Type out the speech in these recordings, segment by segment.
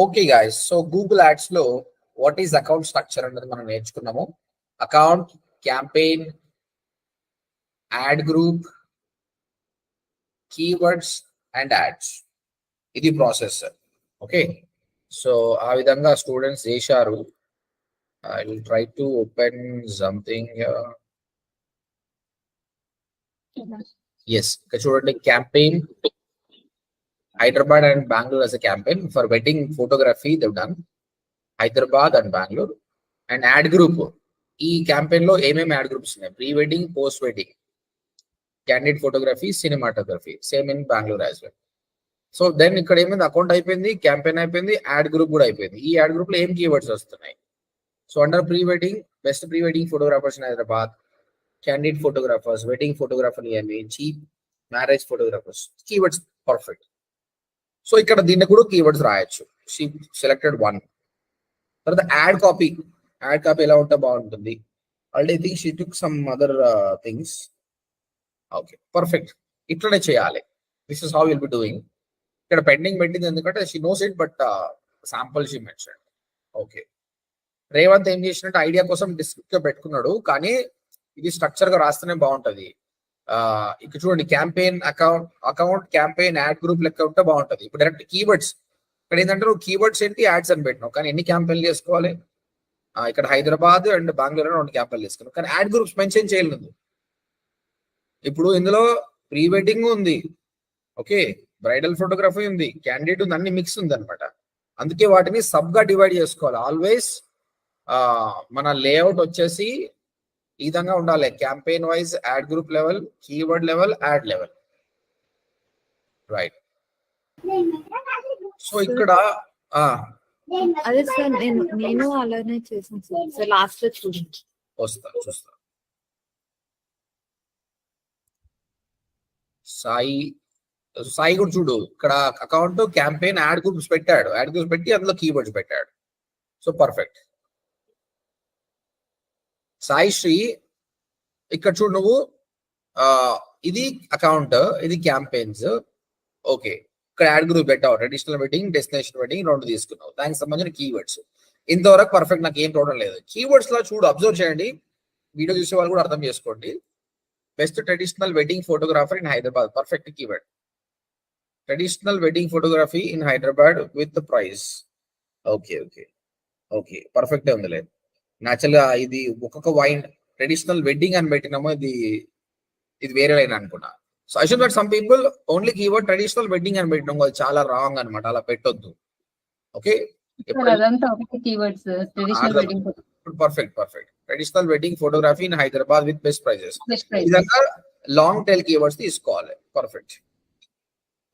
Okay guys, so Google ads లో what is account structure అనేది మనం నేర్చుకున్నాము. Account, campaign, ad group, keywords and ads, ఇది process. Okay, so ఆ విధంగా స్టూడెంట్స్ చేశారు. I will try to open something. Yes, ఇక్కడ చూడండి, campaign Hyderabad and Bangalore as a campaign for wedding photography they've done. Hyderabad and Bangalore. And ad group, ఈ campaign లో ఏమేమి ad groups ఉన్నాయి? Pre wedding, post wedding, candidate photography, cinematography, same in Bengaluru as well. So then ఇక్కడ ఏమైంది, account అయిపోయింది, campaign అయిపోయింది, add group కూడా అయిపోయింది. ఈ యాడ్ గ్రూప్ లో ఏం కీవర్డ్స్ వస్తున్నాయి? So under pre wedding, best pre wedding photographers in Hyderabad, candidate photographers, wedding photographer అని, cheap marriage photographers, keywords perfect. So ఇక్కడ దీన్ని కూడా కీవర్డ్స్ రాయొచ్చు. She selected one. తర్వాత యాడ్ కాపీ ఎలా ఉంటే బాగుంటుంది? Already think she took some other things. Okay, perfect. ఇట్లనే చేయాలి. This is how will be doing. ఇక్కడ పెండింగ్ పెట్టింది ఎందుకంటే she knows it, but sample she mention. Okay, Revanth ఏం చేసినట్టు ఐడియా కోసం డిస్క్రిప్ట్ గా పెట్టుకున్నాడు, కానీ ఇది స్ట్రక్చర్ గా రాస్తేనే బాగుంటది. ఇక్కడ చూడండి, campaign, account, campaign, ad group లెక్క ఉంటే బాగుంటది. ఇప్పుడు డైరెక్ట్ కీవర్డ్స్, ఇక్కడ ఏంటంటే నువ్వు కీవర్డ్స్ ఏంటి, యాడ్స్ అని పెట్టినావు, కానీ ఎన్ని క్యాంపెయిన్లు చేసుకోవాలి? ఇక్కడ హైదరాబాద్ అండ్ బెంగళూరు 2 క్యాంపెయిన్లు చేసుకున్నావు, కానీ యాడ్ గ్రూప్స్ మెన్షన్ చేయలేదు. ఇప్పుడు ఇందులో ప్రీ వెడ్డింగ్ ఉంది, ఓకే, బ్రైడల్ ఫోటోగ్రఫీ ఉంది, క్యాండిడేట్ ఉంది, అన్ని మిక్స్ ఉంది అనమాట. అందుకే వాటిని సబ్ గా డివైడ్ చేసుకోవాలి. ఆల్వేస్ మన లేఅవుట్ వచ్చేసి ఈ విధంగా ఉండాలి: campaign wise, add group level, keyword level, add level. Right. So ఇక్కడ అదే సార్, నేను అలానే చేసాను సార్. లాస్ట్ లో చూడండి, చూస్తా. సాయి కూడా చూడు, ఇక్కడ అకౌంట్, క్యాంపెయిన్, యాడ్ గ్రూప్స్ పెట్టాడు. యాడ్ గ్రూప్స్ పెట్టి అందులో కీవర్డ్స్ పెట్టాడు. So perfect. సాయి శ్రీ, ఇక్కడ చూడు నువ్వు, ఇది అకౌంట్, ఇది క్యాంపెయిన్స్. ఓకే, ఇక్కడ యాడ్ గ్రూప్ పెట్టావు, ట్రెడిషనల్ వెడ్డింగ్, డెస్టినేషన్ వెడ్డింగ్ 2 తీసుకున్నావు. దానికి సంబంధించిన కీవర్డ్స్ ఇంతవరకు పర్ఫెక్ట్. నాకు ఏం ప్రాబ్లం లేదు. కీవర్డ్స్ లో చూడు, అబ్జర్వ్ చేయండి, వీడియో చూసే వాళ్ళు కూడా అర్థం చేసుకోండి. Best traditional wedding photographer in Hyderabad, perfect keyword. Traditional wedding photography in Hyderabad with price. Okay, perfect ఉందిలే. న్యాచురల్ గా ఇది ఒక్కొక్క వైన్ ట్రెడిషనల్ వెడ్డింగ్ అని పెట్టినామో ఇది వేరే లైన్ అనుకున్నా. So I should but some people only keyword traditional wedding అని పెట్టినాం, అది చాలా రాంగ్ అనమాట. అలా పెట్టొద్దు. Okay, perfect. Traditional wedding photography in Hyderabad with best prices, ఈ విధంగా లాంగ్ టైల్ కీవర్డ్స్ తీసుకోవాలి. పర్ఫెక్ట్.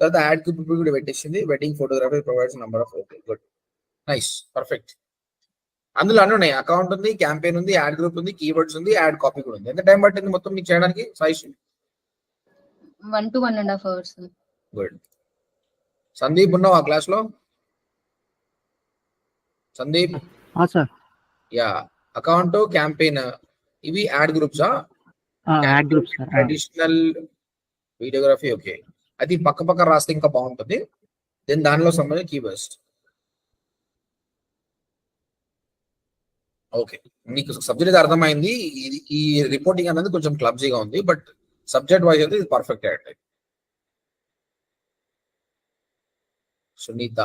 తర్వాత యాడ్ గ్రూప్ కూడా పెట్టేసింది, wedding photography provides number of. Okay, good, nice, perfect. అందులో అన్నీ ఉన్నాయి, అకౌంట్ ఉంది, క్యాంపెయిన్ ఉంది, యాడ్ గ్రూప్ ఉంది, కీవర్డ్స్ ఉంది, యాడ్ కాపీ కూడా ఉంది. ఎంత టైం పట్టింది మొత్తం మీకు చేయడానికి Sai? 1 to 1.5 hours. Good. Sandeep ఉన్నావు ఆ క్లాస్ లో? సందీప్? యా, అకౌంట్, క్యాంపెయిన్, ఇవి యాడ్ గ్రూప్సా? Ad groups, traditional videography. Okay, అది పక్క రాస్తే ఇంకా బాగుంటుంది. దెన్ దానిలో సంబంధించిన కీవర్డ్స్. ఓకే, మీకు సబ్జెక్ట్ అర్థమైంది. ఈ రిపోర్టింగ్ అనేది కొంచెం క్లబ్జీగా ఉంది, బట్ సబ్జెక్ట్ వైజ్ అయితే ఇది పర్ఫెక్ట్ అయ్యండి. సునీత,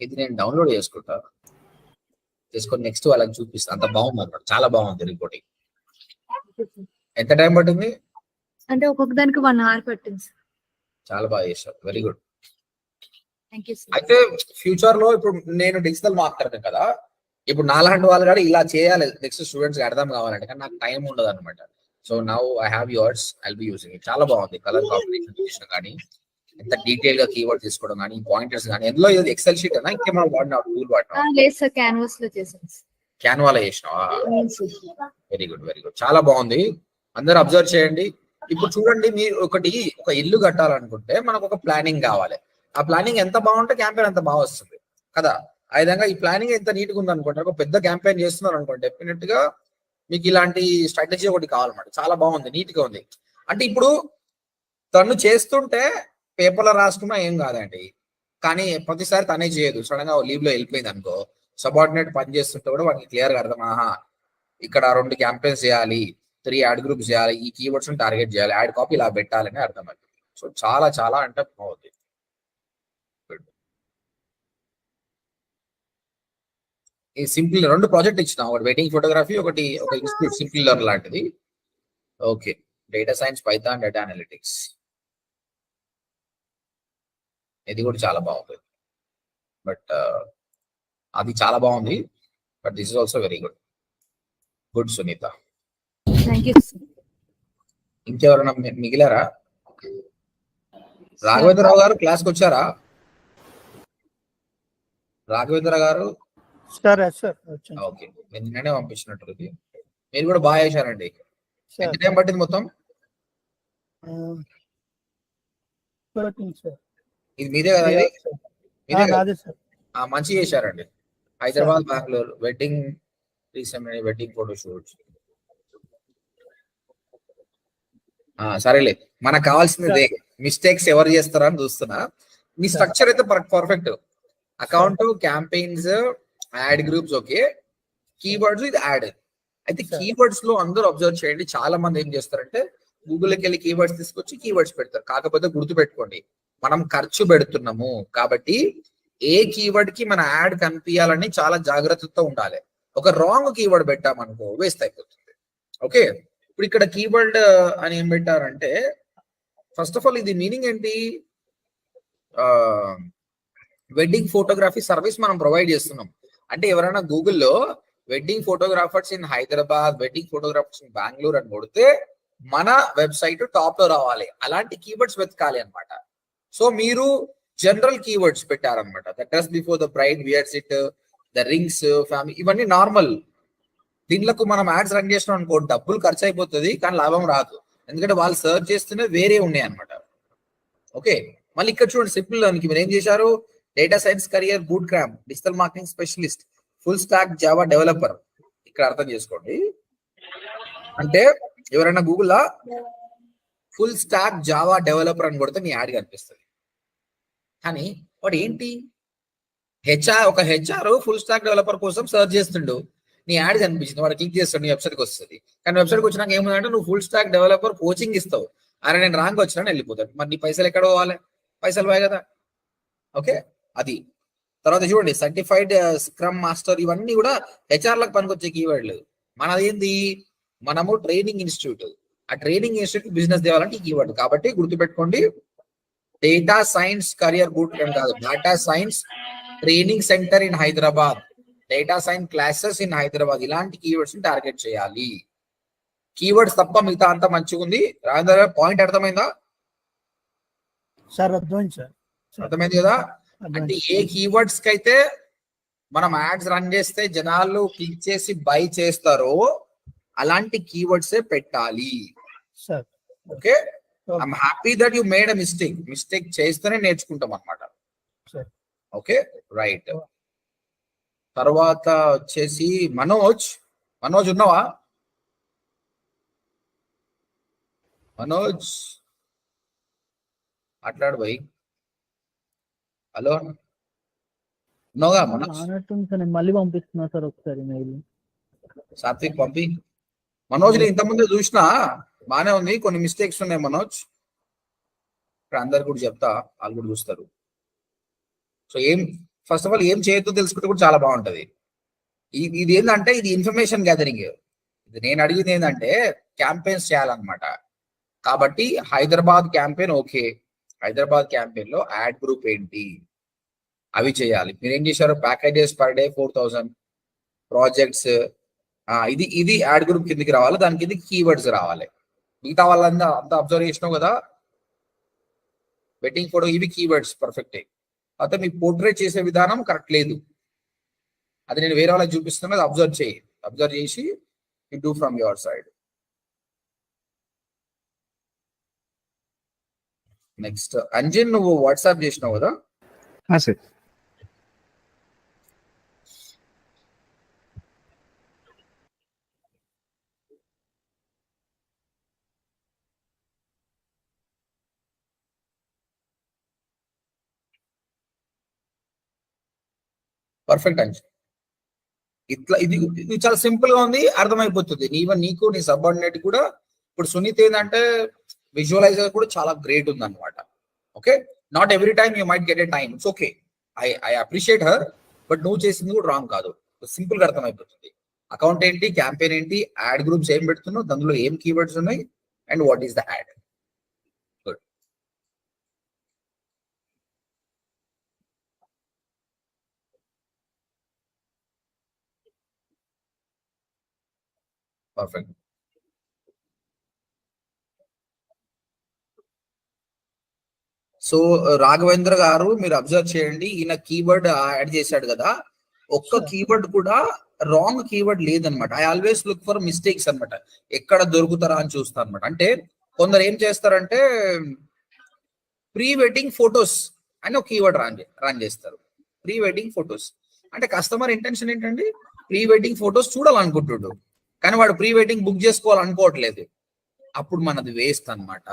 ఇది నేను డౌన్లోడ్ చేసుకొని నెక్స్ట్ వాళ్ళకి చూపిస్తాను. అంత బాగుంది అన్నమాట, చాలా బాగుంది రిపోర్టింగ్. ఎంత టైం పట్టింది అంటే ఒక్కొక్క దానికి 1 hour పట్టింది. చాలా బాగా చేశారు, వెరీ గుడ్. Thank you sir. అయితే ఫ్యూచర్ లో ఇప్పుడు నేను డిజిటల్ మార్కెటర్ కదా, ఇప్పుడు నాలాంటి వాళ్ళు కూడా ఇలా చేయాలి, నెక్స్ట్ స్టూడెంట్స్ అర్థం కావాలంటే, కానీ నాకు టైం ఉండదు అనమాట. So now I have yours, I will B using it. చాలా బాగుంది, కలర్ కాంబినేషన్ చేసిన కానీ, ఎంత డీటెయిల్ గా కీవర్డ్ తీసుకోవడం కానీ, పాయింటర్స్ కానీ. ఎందులో ఇది ఎక్సెల్ షీట్ అన్నా ఇంకేమో వాడినా, టూల్ వాడినా? లేదు సార్, క్యాన్వాస్ లో చేసాను. క్యాన్వాలో చేసినావా? Very good. చాలా బాగుంది. అందరూ అబ్జర్వ్ చేయండి. ఇప్పుడు చూడండి, మీరు ఒక ఇల్లు కట్టాలనుకుంటే మనకు ఒక ప్లానింగ్ కావాలి. ఆ ప్లానింగ్ ఎంత బాగుంటే క్యాంపెయిన్ అంత బాగా వస్తుంది కదా. ఆ విధంగా ఈ ప్లానింగ్ ఎంత నీట్ గా ఉంది అనుకోండి, ఒక పెద్ద క్యాంపెయిన్ చేస్తున్నారు అనుకోండి, డెఫినెట్ గా మీకు ఇలాంటి స్ట్రాటజీ ఒకటి కావాలన్నమాట. చాలా బాగుంది, నీట్ గా ఉంది. అంటే ఇప్పుడు తను చేస్తుంటే పేపర్లో రాసుకున్నా ఏం కాదండి, కానీ ప్రతిసారి తనే చేయదు. సడన్ గా లీవ్ లో వెళ్ళిపోయింది అనుకో, సబార్డినేట్ పని చేస్తుంటే కూడా వానికి క్లియర్ గా అర్థం, ఆహా ఇక్కడ 2 క్యాంపెయిన్స్ చేయాలి, 3 యాడ్ గ్రూప్స్ చేయాలి, ఈ కీవర్డ్స్ టార్గెట్ చేయాలి, యాడ్ కాపీ ఇలా పెట్టాలని అర్థమైంది. సో చాలా చాలా అంటే బాగుంది. ఈ సింపుల్ 2 ప్రాజెక్ట్ ఇచ్చిన, ఒకటి వెడ్డింగ్ ఫోటోగ్రఫీ, ఒకటి ఒక ఇన్స్టిట్యూట్ సింపుల్ లెర్న్ లాంటిది. Okay, data science, python, data analytics, ఇది కూడా చాలా బాగుంది. బట్ అది చాలా బాగుంది, but this is also very good. Good Sunitha. Thank you sir. ఇంకెవరైనా మిగిలారా? రాఘవేంద్రరావు గారు క్లాస్కి వచ్చారా? రాఘవేంద్ర గారు సార్ ఓకే, నేను నిన్ననే పంపించినట్టు. మీరు కూడా బాగా చేశారండి. ఎంత టైం పట్టింది మొత్తం? ఇది మీదే కదా? మీదే కదా? మంచిగా చేశారండి. Hyderabad, Bengaluru wedding recent wedding photo shoots. సరేలే, మనకు కావాల్సింది మిస్టేక్స్ ఎవరు చేస్తారని చూస్తున్నా. మీ స్ట్రక్చర్ అయితే perfect. Account, campaigns, add groups, okay. Keywords, ఇది యాడ్. అయితే కీవర్డ్స్ లో అందరూ అబ్జర్వ్ చేయండి, చాలా మంది ఏం చేస్తారంటే గూగుల్కి వెళ్ళి కీవర్డ్స్ తీసుకొచ్చి కీవర్డ్స్ పెడతారు. కాకపోతే గుర్తు పెట్టుకోండి, మనం ఖర్చు పెడుతున్నాము కాబట్టి ఏ కీవర్డ్ కి మన యాడ్ కనిపించాలని చాలా జాగ్రత్తతో ఉండాలి. ఒక రాంగ్ కీవర్డ్ పెట్టామనుకో వేస్ట్ అయిపోతుంది. ఓకే, ఇప్పుడు ఇక్కడ కీవర్డ్ అని ఏం పెట్టారంటే, ఫస్ట్ ఆఫ్ ఆల్ ఇది మీనింగ్ ఏంటి? వెడ్డింగ్ ఫోటోగ్రఫీ సర్వీస్ మనం ప్రొవైడ్ చేస్తున్నాం అంటే, ఎవరైనా గూగుల్లో wedding photographers in Hyderabad, wedding photographers in Bengaluru అని కొడితే మన వెబ్సైట్ టాప్ లో రావాలి. అలాంటి కీవర్డ్స్ వెతకాలి అనమాట. సో మీరు జనరల్ కీవర్డ్స్ పెట్టారనమాట. The dress before the bride weirs it, the rings, family, ఇవన్నీ నార్మల్. దీంట్లకు మనం యాడ్స్ రన్ చేసినాం అనుకో, డబ్బులు ఖర్చు అయిపోతుంది కానీ లాభం రాదు. ఎందుకంటే వాళ్ళు సర్చ్ చేస్తూనే వేరే ఉన్నాయి అనమాట. ఓకే, మళ్ళీ ఇక్కడ చూడండి, సింపుల్ లెర్నింగ్ మీరు ఏం చేశారు? Data science career boot camp, digital marketing specialist, full stock Java developer. ఇక్కడ అర్థం చేసుకోండి, అంటే ఎవరైనా గూగుల్లో ఫుల్ స్టాక్ జావా డెవలపర్ అని కొడితే మీ యాడ్ కనిపిస్తుంది. కానీ వాడు ఏంటి, ఒక హెచ్ఆర్ ఫుల్ స్టాక్ డెవలపర్ కోసం సర్చ్ చేస్తుండు, నీ యాడ్ కనిపించింది, వాడు క్లిక్ చేస్తాడు, నీ వెబ్సైట్కి వస్తుంది. కానీ వెబ్సైట్కి వచ్చినాక ఏముందంటే నువ్వు ఫుల్ స్టాక్ డెవలపర్ కోచింగ్ ఇస్తావు. అరే నేను రాంగ్ వచ్చినా వెళ్ళిపోతాడు, మరి నీ పైసలు ఎక్కడ పోవాలి? పైసలు పోయి కదా. ఓకే, అది. తర్వాత చూడండి, సర్టిఫైడ్ స్క్రమ్ మాస్టర్, ఇవన్నీ కూడా హెచ్ఆర్లకు పనికొచ్చే కీవర్డ్లు. మనది ఏంది? మనము ట్రైనింగ్ ఇన్స్టిట్యూట్. ఆ ట్రైనింగ్ ఇన్స్టిట్యూట్ బిజినెస్ తేవాలంటే ఈ కీవర్డ్. కాబట్టి గుర్తుపెట్టుకోండి, data science career boot camp కాదు, data science training center in Hyderabad, data science classes in Hyderabad, ఇలాంటి కీవర్డ్స్ ని టార్గెట్ చేయాలి. కీవర్డ్స్ తప్ప మిగతా అంతా మంచిగా ఉంది. రాజేంద్ర పాయింట్ అర్థమైందా? సార్ అర్థమైంది సార్. అర్థమైంది కదా? అంటే ఏ కీవర్డ్స్ కి అయితే మనం యాడ్స్ రన్ చేస్తే జనాలు క్లిక్ చేసి బై చేస్తారో అలాంటి కీవర్డ్స్ పెట్టాలి. Sir okay, I'm happy that you made a mistake చేస్తేనే నేర్చుకుంటాం అనమాట. Okay, right. తర్వాత వచ్చేసి మనోజ్ ఉన్నావా? మనోజ్ మాట్లాడు భయ్. హలో, ఉన్నావుగా మనోజ్? నేను మళ్ళీ పంపిస్తున్నా సార్ ఒకసారి మెయిల్. సాత్విక్ పంపి. మనోజ్ ని ఇంతకుముందే చూసినా, బానే ఉంది, కొన్ని మిస్టేక్స్ ఉన్నాయి మనోజ్. ఇక్కడ అందరు కూడా చెప్తా, వాళ్ళు కూడా చూస్తారు. సో ఫస్ట్ ఆఫ్ ఆల్ ఏం చేయొద్దో తెలుసుకుంటే కూడా చాలా బాగుంటది. ఇది ఏంటంటే ఇది ఇన్ఫర్మేషన్ గ్యాదరింగ్. ఇది నేను అడిగింది ఏంటంటే క్యాంపెయిన్స్ చేయాలన్నమాట. కాబట్టి Hyderabad campaign, okay, Hyderabad campaign లో యాడ్ గ్రూప్ ఏంటి అవి చేయాలి. మీరు ఏం చేశారు? ప్యాకేజెస్ పర్ డే 4000, ప్రాజెక్ట్స్, ఇది యాడ్ గ్రూప్ కిందకి రావాలి. దాని కింద కీవర్డ్స్ రావాలి. మిగతా వాళ్ళంతా అబ్జర్వ్ చేసినావు కదా, వెడ్డింగ్ ఫోటో, ఇవి కీవర్డ్స్ పర్ఫెక్ట్. అయితే మీ పోర్ట్రేట్ చేసే విధానం కరెక్ట్ లేదు. అది నేను వేరే వాళ్ళకి చూపిస్తున్నా, అది అబ్జర్వ్ చేసి you do from your side. Next Anjin, నువ్వు వాట్సాప్ చేసినావు కదా? Sir perfect Anjin. ఇట్లా ఇది చాలా సింపుల్ గా ఉంది, అర్థమైపోతుంది. ఈవెన్ నీకు నీ సబార్డినేట్ కూడా. ఇప్పుడు సునీత్ ఏంటంటే విజువలైజర్ కూడా చాలా గ్రేట్ ఉంది అనమాట. Okay, not every time you might get a time, it's okay. I appreciate her, but నువ్వు చేసింది కూడా రాంగ్ కాదు. సింపుల్ గా అర్థమైపోతుంది. అకౌంట్ ఏంటి, క్యాంపెయిన్ ఏంటి, యాడ్ గ్రూప్స్ ఏం పెడుతున్నావు, దానిలో ఏం కీవర్డ్స్ ఉన్నాయి, and what is the add. Good. Perfect. So Raghavendra గారు, మీరు అబ్జర్వ్ చేయండి, ఈయన కీవర్డ్ యాడ్ చేశాడు కదా, ఒక్క కీవర్డ్ కూడా రాంగ్ కీవర్డ్ లేదనమాట. I always look for mistakes అనమాట, ఎక్కడ దొరుకుతారా అని చూస్తాను అనమాట. అంటే కొందరు ఏం చేస్తారంటే ప్రీ వెడ్డింగ్ ఫొటోస్ అని ఒక కీవర్డ్ రన్ చేస్తారు. ప్రీ వెడ్డింగ్ ఫొటోస్ అంటే కస్టమర్ ఇంటెన్షన్ ఏంటండి, ప్రీ వెడ్డింగ్ ఫొటోస్ చూడాలనుకుంటున్నాడు, కానీ వాడు ప్రీ వెడ్డింగ్ బుక్ చేసుకోవాలనుకోవట్లేదు. అప్పుడు మనది వేస్ట్ అనమాట.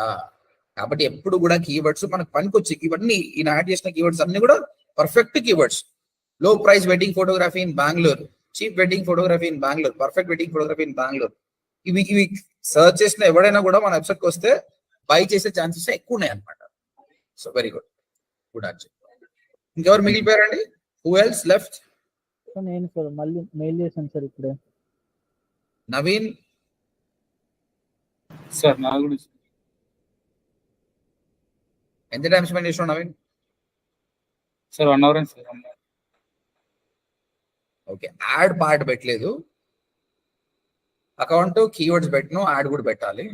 కాబట్టి ఎప్పుడు కూడా కీవర్డ్స్ మనకు పనికొచ్చే కీవర్డ్ ఈయన యాడ్ చేసిన కీవర్డ్స్ అన్ని కూడా పర్ఫెక్ట్ కీవర్డ్స్. లో price wedding photography in Bengaluru, cheap wedding photography in Bengaluru, perfect wedding photography in Bengaluru. ఇవి సర్చ్ చేసిన ఎవడైనా కూడా మన వెబ్సైట్ కి వస్తే బై చేసే ఛాన్సెస్ ఎక్కువ ఉన్నాయి అనమాట. So very good, good answer. ఇంకెవరు మిగిలిపోయారండి? Who else left? నేను సార్ మళ్ళీ మెయిల్ చేశాను సార్ ఇప్పుడే. నవీన్ సార్ నాకు కూడా ఎంత టైం స్పెండ్ చేసినావు Naveen? Sir 1 hour sir. Okay, ad part పెట్టలేదు, అకౌంట్ కీవర్డ్స్ పెట్టను, యాడ్ కూడా పెట్టాలి.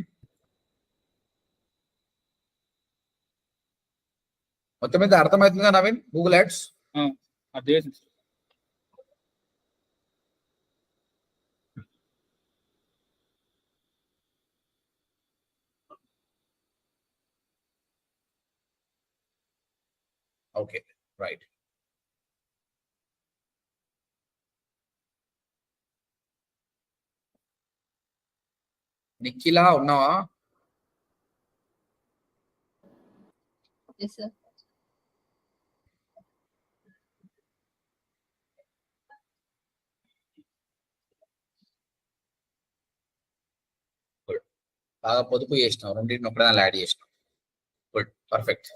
మొత్తం మీద అర్థమవుతుందిగా నవీన్? గూగుల్ యాడ్స్ అదే ఓకే, రైట్. నిఖిలా ఉన్నావా? Yes, sir. బాగా పొదుపు చేసినావు, రెండింటిని ఒకదాన్ని యాడ్ చేసినావు. Good, perfect,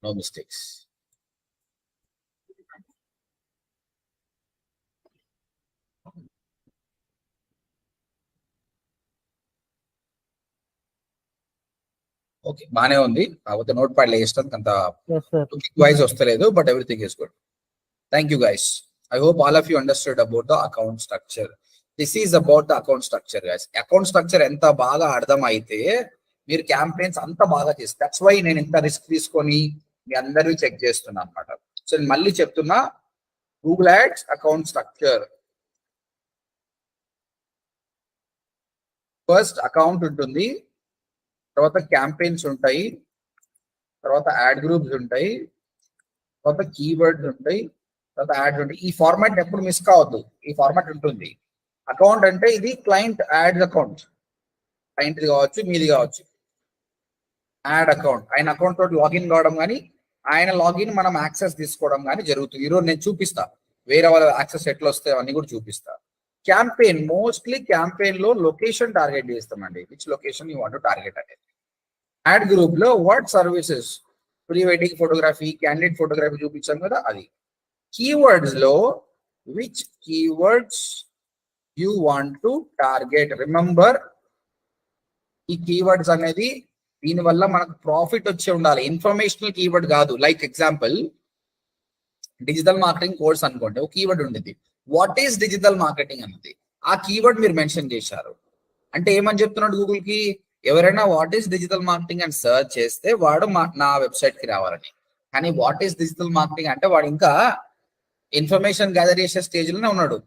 no mistakes. Okay, బానే ఉంది. కాకపోతే నోట్ ప్యాడ్ వేస్తాం అంత వైజ్ వస్తలేదు, but everything is good. Thank you guys. I hope all of you understood about the account structure. This is about the account structure guys. Account structure ఎంత బాగా అర్థం అయితే మీరు క్యాంపెయిన్స్ అంత బాగా చేస్తారు. దట్స్ వై నేను ఇంత రిస్క్ తీసుకొని మీ అందరినీ చెక్ చేస్తున్నా అనమాట. సో నేను మళ్ళీ చెప్తున్నా, Google ads account structure. First account ఉంటుంది, తర్వాత క్యాంపెయిన్స్ ఉంటాయి, తర్వాత యాడ్ గ్రూప్స్ ఉంటాయి, తర్వాత కీవర్డ్స్ ఉంటాయి, తర్వాత యాడ్స్ ఉంటాయి. ఈ ఫార్మాట్ ఎప్పుడు మిస్ కావద్దు, ఈ ఫార్మాట్ ఉంటుంది. అకౌంట్ అంటే ఇది క్లయింట్ యాడ్స్ అకౌంట్, క్లయింట్ది కావచ్చు, మీది కావచ్చు. యాడ్ అకౌంట్, ఆయన అకౌంట్ తోటి లాగిన్ కావడం కానీ, ఆయన లాగిన్ మనం యాక్సెస్ తీసుకోవడం కానీ జరుగుతుంది. ఈరోజు నేను చూపిస్తా వేరే వాళ్ళ యాక్సెస్ ఎట్లా వస్తాయి అవన్నీ కూడా చూపిస్తా. క్యాంపెయిన్, మోస్ట్లీ క్యాంపెయిన్ లో లొకేషన్ టార్గెట్ చేస్తామండి, which location you want to target అనేది. యాడ్ గ్రూప్ లో what services, pre wedding photography, candidate photography చూపించాం కదా అది. కీవర్డ్స్ లో which keywords you want to target. Remember, ఈ కీవర్డ్స్ అనేది దీనివల్ల మనకు ప్రాఫిట్ వచ్చి ఉండాలి, ఇన్ఫర్మేషనల్ కీవర్డ్ కాదు. Like example digital marketing course అనుకోండి, ఒక కీవర్డ్ ఉండేది, వాట్ ఈస్ డిజిటల్ మార్కెటింగ్ అన్నది. ఆ కీవర్డ్ మీరు మెన్షన్ చేశారు అంటే ఏమని చెప్తున్నాడు గూగుల్ కి, ఎవరైనా వాట్ ఈస్ డిజిటల్ మార్కెటింగ్ అని సర్చ్ చేస్తే వాడు నా వెబ్సైట్ కి రావాలని. కానీ వాట్ ఈస్ డిజిటల్ మార్కెటింగ్ అంటే వాడు ఇంకా ఇన్ఫర్మేషన్ గ్యాదర్ చేసే స్టేజ్ లోనే ఉన్నాడు.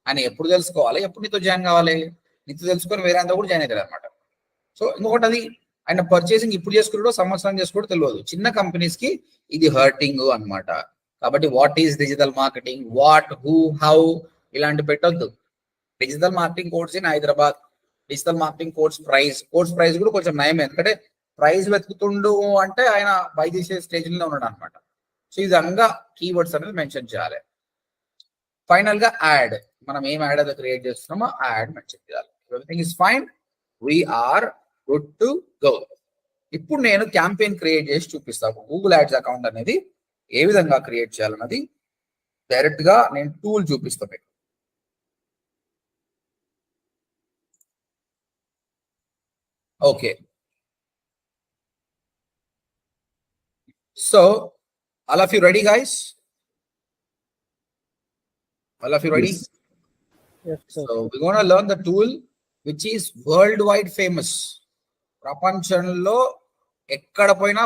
అని ఎప్పుడు తెలుసుకోవాలి, ఎప్పుడు నీతో జాయిన్ కావాలి, నీతో తెలుసుకొని వేరే అంతా కూడా జాయిన్ అవుతాడు అనమాట. సో ఇంకొకటి, అది ఆయన పర్చేసింగ్ ఇప్పుడు చేసుకుంటూ సంవత్సరం చేసుకుంటూ తెలియదు. చిన్న కంపెనీస్ కి ఇది హర్టింగ్ అన్నమాట. కాబట్టి what is digital marketing, what, who, how ఇలాంటి పెట్టొద్దు. Digital marketing course in Hyderabad, digital marketing course price కూడా కొంచెం నయం, ఎందుకంటే ప్రైస్ వెతుకుతుండు అంటే ఆయన బై చేసే స్టేజ్ లో ఉన్నాడు అనమాట. సో ఈ విధంగా కీవర్డ్స్ అనేది మెన్షన్ చేయాలి. ఫైనల్ గా యాడ్, మనం ఏం యాడ్ అయితే క్రియేట్ చేస్తున్నామో ఆ యాడ్ మెన్షన్ చేయాలి. Everything is fine, we're good to go. ఇప్పుడు నేను క్యాంపెయిన్ క్రియేట్ చేసి చూపిస్తాను. గూగుల్ యాడ్స్ అకౌంట్ అనేది ఏ విధంగా క్రియేట్ చేయాలన్నది డైరెక్ట్ గా నేను టూల్ చూపిస్తాను. Okay, so all of you ready, guys? All of you ready? Yes, sir. So we're going to learn the tool which is worldwide famous. ప్రపంచంలో ఎక్కడ పోయినా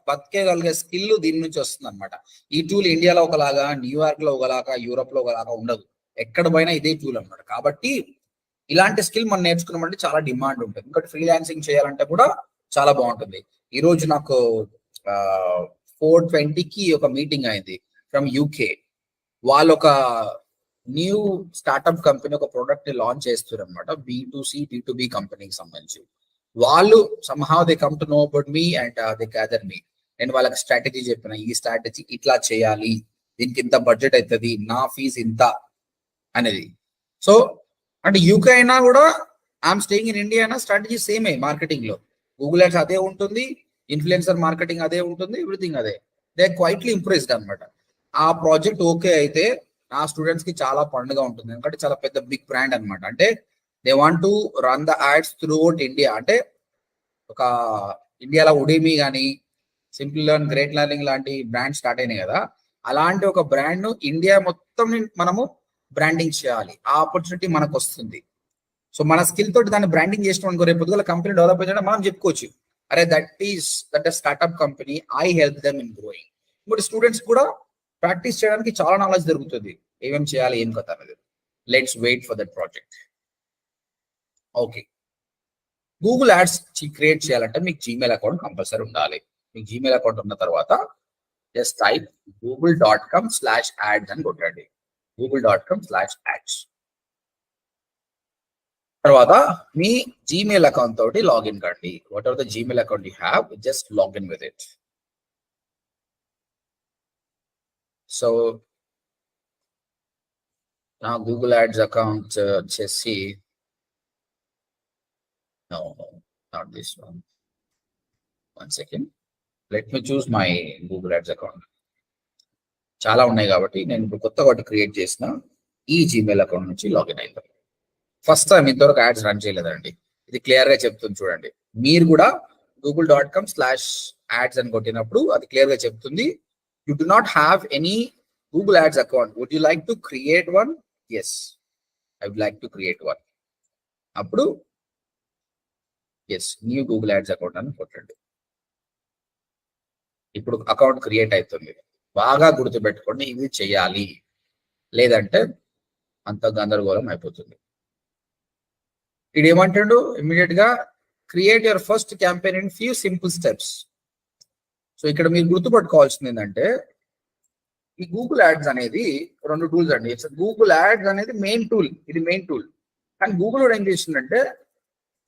బతికేగలిగే స్కిల్ దీని నుంచి వస్తుంది అనమాట. ఈ టూల్ ఇండియాలో ఒకలాగా, న్యూయార్క్ లో ఒకలాగా, యూరోప్ లో ఒకలాగా ఉండదు. ఎక్కడ పోయినా ఇదే టూల్ అనమాట. కాబట్టి ఇలాంటి స్కిల్ మనం నేర్చుకున్నామంటే చాలా డిమాండ్ ఉంటుంది. ఎందుకంటే ఫ్రీలాన్సింగ్ చేయాలంటే కూడా చాలా బాగుంటుంది. ఈ రోజు నాకు 4:20కి ఒక మీటింగ్ అయింది ఫ్రమ్ యూకే. వాళ్ళు ఒక న్యూ స్టార్ట్అప్ కంపెనీ ఒక ప్రోడక్ట్ ని లాంచ్ చేస్తారు అనమాట. B2C B2B కంపెనీకి సంబంధించి. వాళ్ళు somehow they come to know about me and they gather me. నేను వాళ్ళకి స్ట్రాటజీ చెప్పిన, ఈ స్ట్రాటజీ ఇట్లా చేయాలి, దీనికి ఇంత బడ్జెట్ అవుతుంది, నా ఫీజు ఇంత అనేది. సో అంటే యూకే అయినా కూడా ఐఎమ్ స్టేయింగ్ ఇన్ ఇండియా అయినా స్ట్రాటజీ సేమే. మార్కెటింగ్ లో గూగుల్ యాడ్స్ అదే ఉంటుంది, ఇన్ఫ్లుయెన్సర్ మార్కెటింగ్ అదే ఉంటుంది, ఎవ్రీథింగ్ అదే. దే క్వైట్లీ ఇంప్రెస్డ్ అనమాట. ఆ ప్రాజెక్ట్ ఓకే అయితే నా స్టూడెంట్స్ కి చాలా పండుగ ఉంటుంది. ఎందుకంటే చాలా పెద్ద బిగ్ బ్రాండ్ అనమాట. అంటే they want to run the ads throughout India. అంటే ఒక ఇండియాలో ఉడేమి కానీ, సింపుల్ లెర్న్, గ్రేట్ లెర్నింగ్ లాంటి బ్రాండ్ స్టార్ట్ అయినాయి కదా, అలాంటి ఒక బ్రాండ్ ను ఇండియా మొత్తం మనము బ్రాండింగ్ చేయాలి. ఆ ఆపర్చునిటీ మనకు వస్తుంది. సో మన స్కిల్ తోటి దాన్ని బ్రాండింగ్ చేసిన అనుకో, రేపు పొద్దుగల కంపెనీ డెవలప్ అయితే మనం చెప్పుకోవచ్చు, అరే that startup company, I help them in growing. ఇప్పుడు స్టూడెంట్స్ కూడా ప్రాక్టీస్ చేయడానికి చాలా నాలెడ్జ్ దొరుకుతుంది, ఏమేం చేయాలి ఏం కథ అనేది. Let's wait for that project. Okay, Google ads create చేయాలంటే మీకు జీమెయిల్ అకౌంట్ కంపల్సరీ ఉండాలి. మీకు జీమెయిల్ అకౌంట్ ఉన్న తర్వాత జస్ట్ టైప్ google.com/ads అని కొట్టండి. google.com/ads. తర్వాత మీ జీమెయిల్ అకౌంట్ తోటి లాగిన్ కండి. What ever the Gmail account you have, just login with it. So నా గూగుల్ యాడ్స్ అకౌంట్ వచ్చేసి, no, not this one. One second. Let me choose my Google Ads account. చాలా ఉన్నాయి కాబట్టి నేను ఇప్పుడు కొత్తగా ఒకటి క్రియేట్ చేసిన ఈ జీమెయిల్ అకౌంట్ నుంచి లాగిన్ అవుతాను. ఫస్ట్ టైం ఇంతవరకు యాడ్స్ రన్ చేయలేదండి. ఇది క్లియర్ గా చెప్తుంది చూడండి. మీరు కూడా google.com/ads అని కొట్టినప్పుడు అది క్లియర్ గా చెప్తుంది, you do not have any Google Ads account. Would you like to create one? Yes, I would like to create one. అప్పుడు yes, new Google ads account అని కొట్టండి. ఇప్పుడు అకౌంట్ క్రియేట్ అవుతుంది. బాగా గుర్తుపెట్టుకోండి, ఇది చేయాలి, లేదంటే అంత గందరగోళం అయిపోతుంది. ఇది ఏమంటాడు ఇమ్మీడియట్ గా, create your first campaign in few simple steps. So ఇక్కడ మీరు గుర్తుపట్టుకోవాల్సింది ఏంటంటే, ఈ గూగుల్ యాడ్స్ అనేది రెండు టూల్స్ అండి. గూగుల్ యాడ్స్ అనేది మెయిన్ టూల్, ఇది మెయిన్ టూల్. కానీ గూగుల్ కూడా ఏం చేసిందంటే,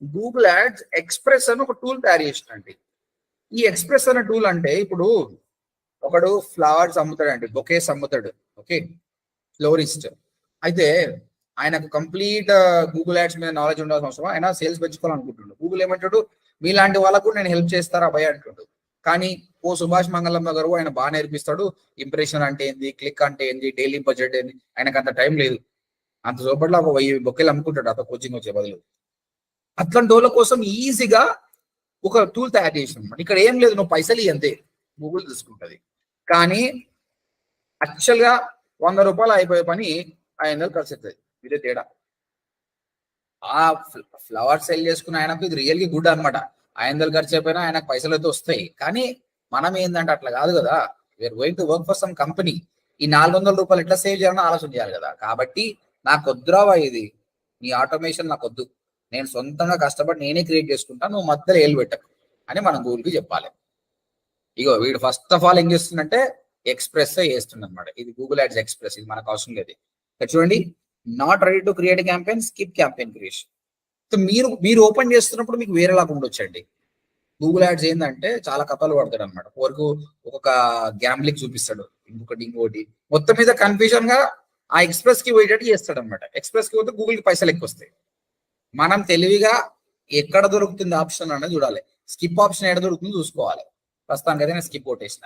గూగుల్ యాడ్స్ ఎక్స్ప్రెస్ అని ఒక టూల్ తయారు చేసిందండి. ఈ ఎక్స్ప్రెస్ అనే టూల్ అంటే, ఇప్పుడు ఒకడు ఫ్లవర్స్ అమ్ముతాడండి, బొకేస్ అమ్ముతాడు, ఓకే, ఫ్లోరిస్ట్. అయితే ఆయనకు కంప్లీట్ గూగుల్ యాడ్స్ మీద నాలెడ్జ్ ఉండాల్సిన అవసరం, ఆయన సేల్స్ పెంచుకోవాలనుకుంటున్నాడు. గూగుల్ ఏమంటాడు, మీలాంటి వాళ్ళకు నేను హెల్ప్ చేస్తారా అబ్బాయి అంటాడు. కానీ సుభాష్ మంగళమ్మ గారు ఆయన బాగా నేర్పిస్తాడు, ఇంప్రెషన్ అంటే ఏంది, క్లిక్ అంటే ఏంది, డైలీ బడ్జెట్ ఏంది. ఆయనకు అంత టైం లేదు, అంత సోపట్లో ఒక 1000 బొకేలు అమ్ముకుంటాడు అంత కోచింగ్ వచ్చే బదులు. అట్లాంటి వాళ్ళ కోసం ఈజీగా ఒక టూల్ తయారు చేసినాం. ఇక్కడ ఏం లేదు, నువ్వు పైసలు అంతే, గూగుల్ తీసుకుంటుంది. కానీ యాక్చువల్ గా 100 రూపాయలు అయిపోయే పని 500 ఖర్చు అవుతుంది. ఇదే తేడా. ఆ ఫ్లవర్ సెల్ చేసుకున్న ఆయనకు ఇది రియల్గా గుడ్ అనమాట. 500 ఖర్చు అయిపోయినా ఆయనకు పైసలు అయితే వస్తాయి. కానీ మనం ఏంటంటే అట్లా కాదు కదా, we're going to work for some company. ఈ 400 రూపాయలు ఎట్లా సేవ్ చేయాలని ఆలోచన చేయాలి కదా. కాబట్టి నాకు వద్దురావా ఇది, నీ ఆటోమేషన్ నాకు వద్దు, నేను సొంతంగా కష్టపడి నేనే క్రియేట్ చేసుకుంటా, నువ్వు మధ్యలో ఏలు పెట్టకు. అని మనం గూగుల్కి చెప్పాలి. ఇగో వీడు ఫస్ట్ ఆఫ్ ఆల్ ఏం చేస్తుందంటే ఎక్స్ప్రెస్ చేస్తుంది అనమాట. ఇది గూగుల్ యాడ్స్ ఎక్స్ప్రెస్, ఇది మనకు అవసరం లేదు. ఇక్కడ చూడండి, not ready to create campaign, skip campaign creation. So మీరు ఓపెన్ చేస్తున్నప్పుడు మీకు వేరేలాగా ఉండొచ్చండి. గూగుల్ యాడ్స్ ఏంటంటే చాలా కథలు పడతాడు అనమాట. వరకు ఒక్కొక్క గ్యాంబ్లింగ్ చూపిస్తాడు, ఇంకోటి మొత్తం మీద కన్ఫ్యూజన్ గా ఆ ఎక్స్ప్రెస్ కి పోయేటట్టు చేస్తాడు అనమాట. ఎక్స్ప్రెస్ కి పోతే గూగుల్ కి పైసలు ఎక్కువ వస్తాయి. మనం తెలివిగా ఎక్కడ దొరుకుతుంది ఆప్షన్ అనేది చూడాలి. స్కిప్ ఆప్షన్ ఎక్కడ దొరుకుతుందో చూసుకోవాలి. ప్రస్తుతానికి అయితే నేను స్కిప్ కొట్టేసిన.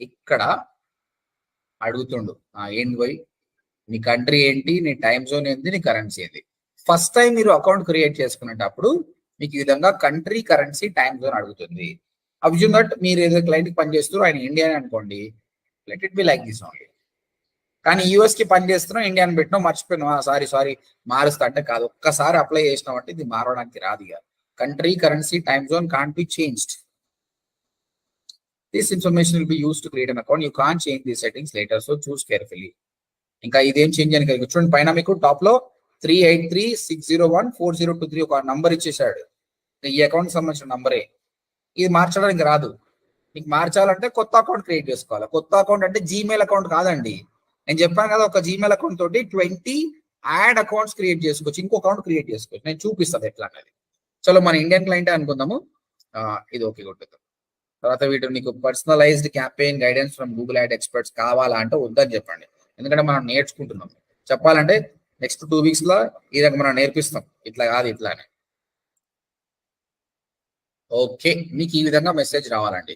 ఇక్కడ అడుగుతుండు ఏంటి పోయి, నీ కంట్రీ ఏంటి, నీ టైం జోన్ ఏంటి, నీ కరెన్సీ ఏంటి. ఫస్ట్ టైం మీరు అకౌంట్ క్రియేట్ చేసుకునేటప్పుడు మీకు ఈ విధంగా కంట్రీ, కరెన్సీ, టైం జోన్ అడుగుతుంది. అబ్జూమ్ దట్ మీరు ఏదో క్లయింట్ కి పని చేస్తారు, ఆయన ఇండియన్ అనుకోండి, let it be like this only. కానీ యూఎస్ కి పని చేస్తున్నాం, ఇండియన్ పెట్టినాం, మర్చిపోయినాం, సారీ మారుస్తా అంటే కాదు. ఒక్కసారి అప్లై చేసినాం అంటే ఇది మారడానికి రాదు. ఇక country, currency, time zone can't be changed. This information will be used to create an account. You can't change these settings later, so choose carefully. ఇంకా ఇదేం చేంజ్ అని కలిగి చూడండి, పైన మీకు టాప్ లో 383601403 ఒక నంబర్ ఇచ్చేసాడు. ఈ అకౌంట్ సంబంధించిన నంబరే. ఇది మార్చడానికి రాదు. మీకు మార్చాలంటే కొత్త అకౌంట్ క్రియేట్ చేసుకోవాలి. కొత్త అకౌంట్ అంటే జీమెయిల్ అకౌంట్ కాదండి. నేను చెప్పాను కదా, ఒక జీమెయిల్ అకౌంట్ తోటి 20 యాడ్ అకౌంట్స్ క్రియేట్ చేసుకోవచ్చు, ఇంకో అకౌంట్ క్రియేట్ చేసుకోవచ్చు. నేను చూపిస్తాను ఎట్లా అనేది. చలో మన ఇండియన్ క్లయింట్ అనుకుందాము. ఇది ఓకే కొట్టుద్దాం. తర్వాత వీటి నీకు personalized campaign guidance from Google ad experts కావాలా అంటే వద్దని చెప్పండి. ఎందుకంటే మనం నేర్చుకుంటున్నాం. చెప్పాలంటే నెక్స్ట్ 2 weeks లో ఈ రకం మనం నేర్పిస్తాం, ఇట్లా కాదు ఇట్లా అని. ఓకే, మీకు ఈ విధంగా మెసేజ్ రావాలండి.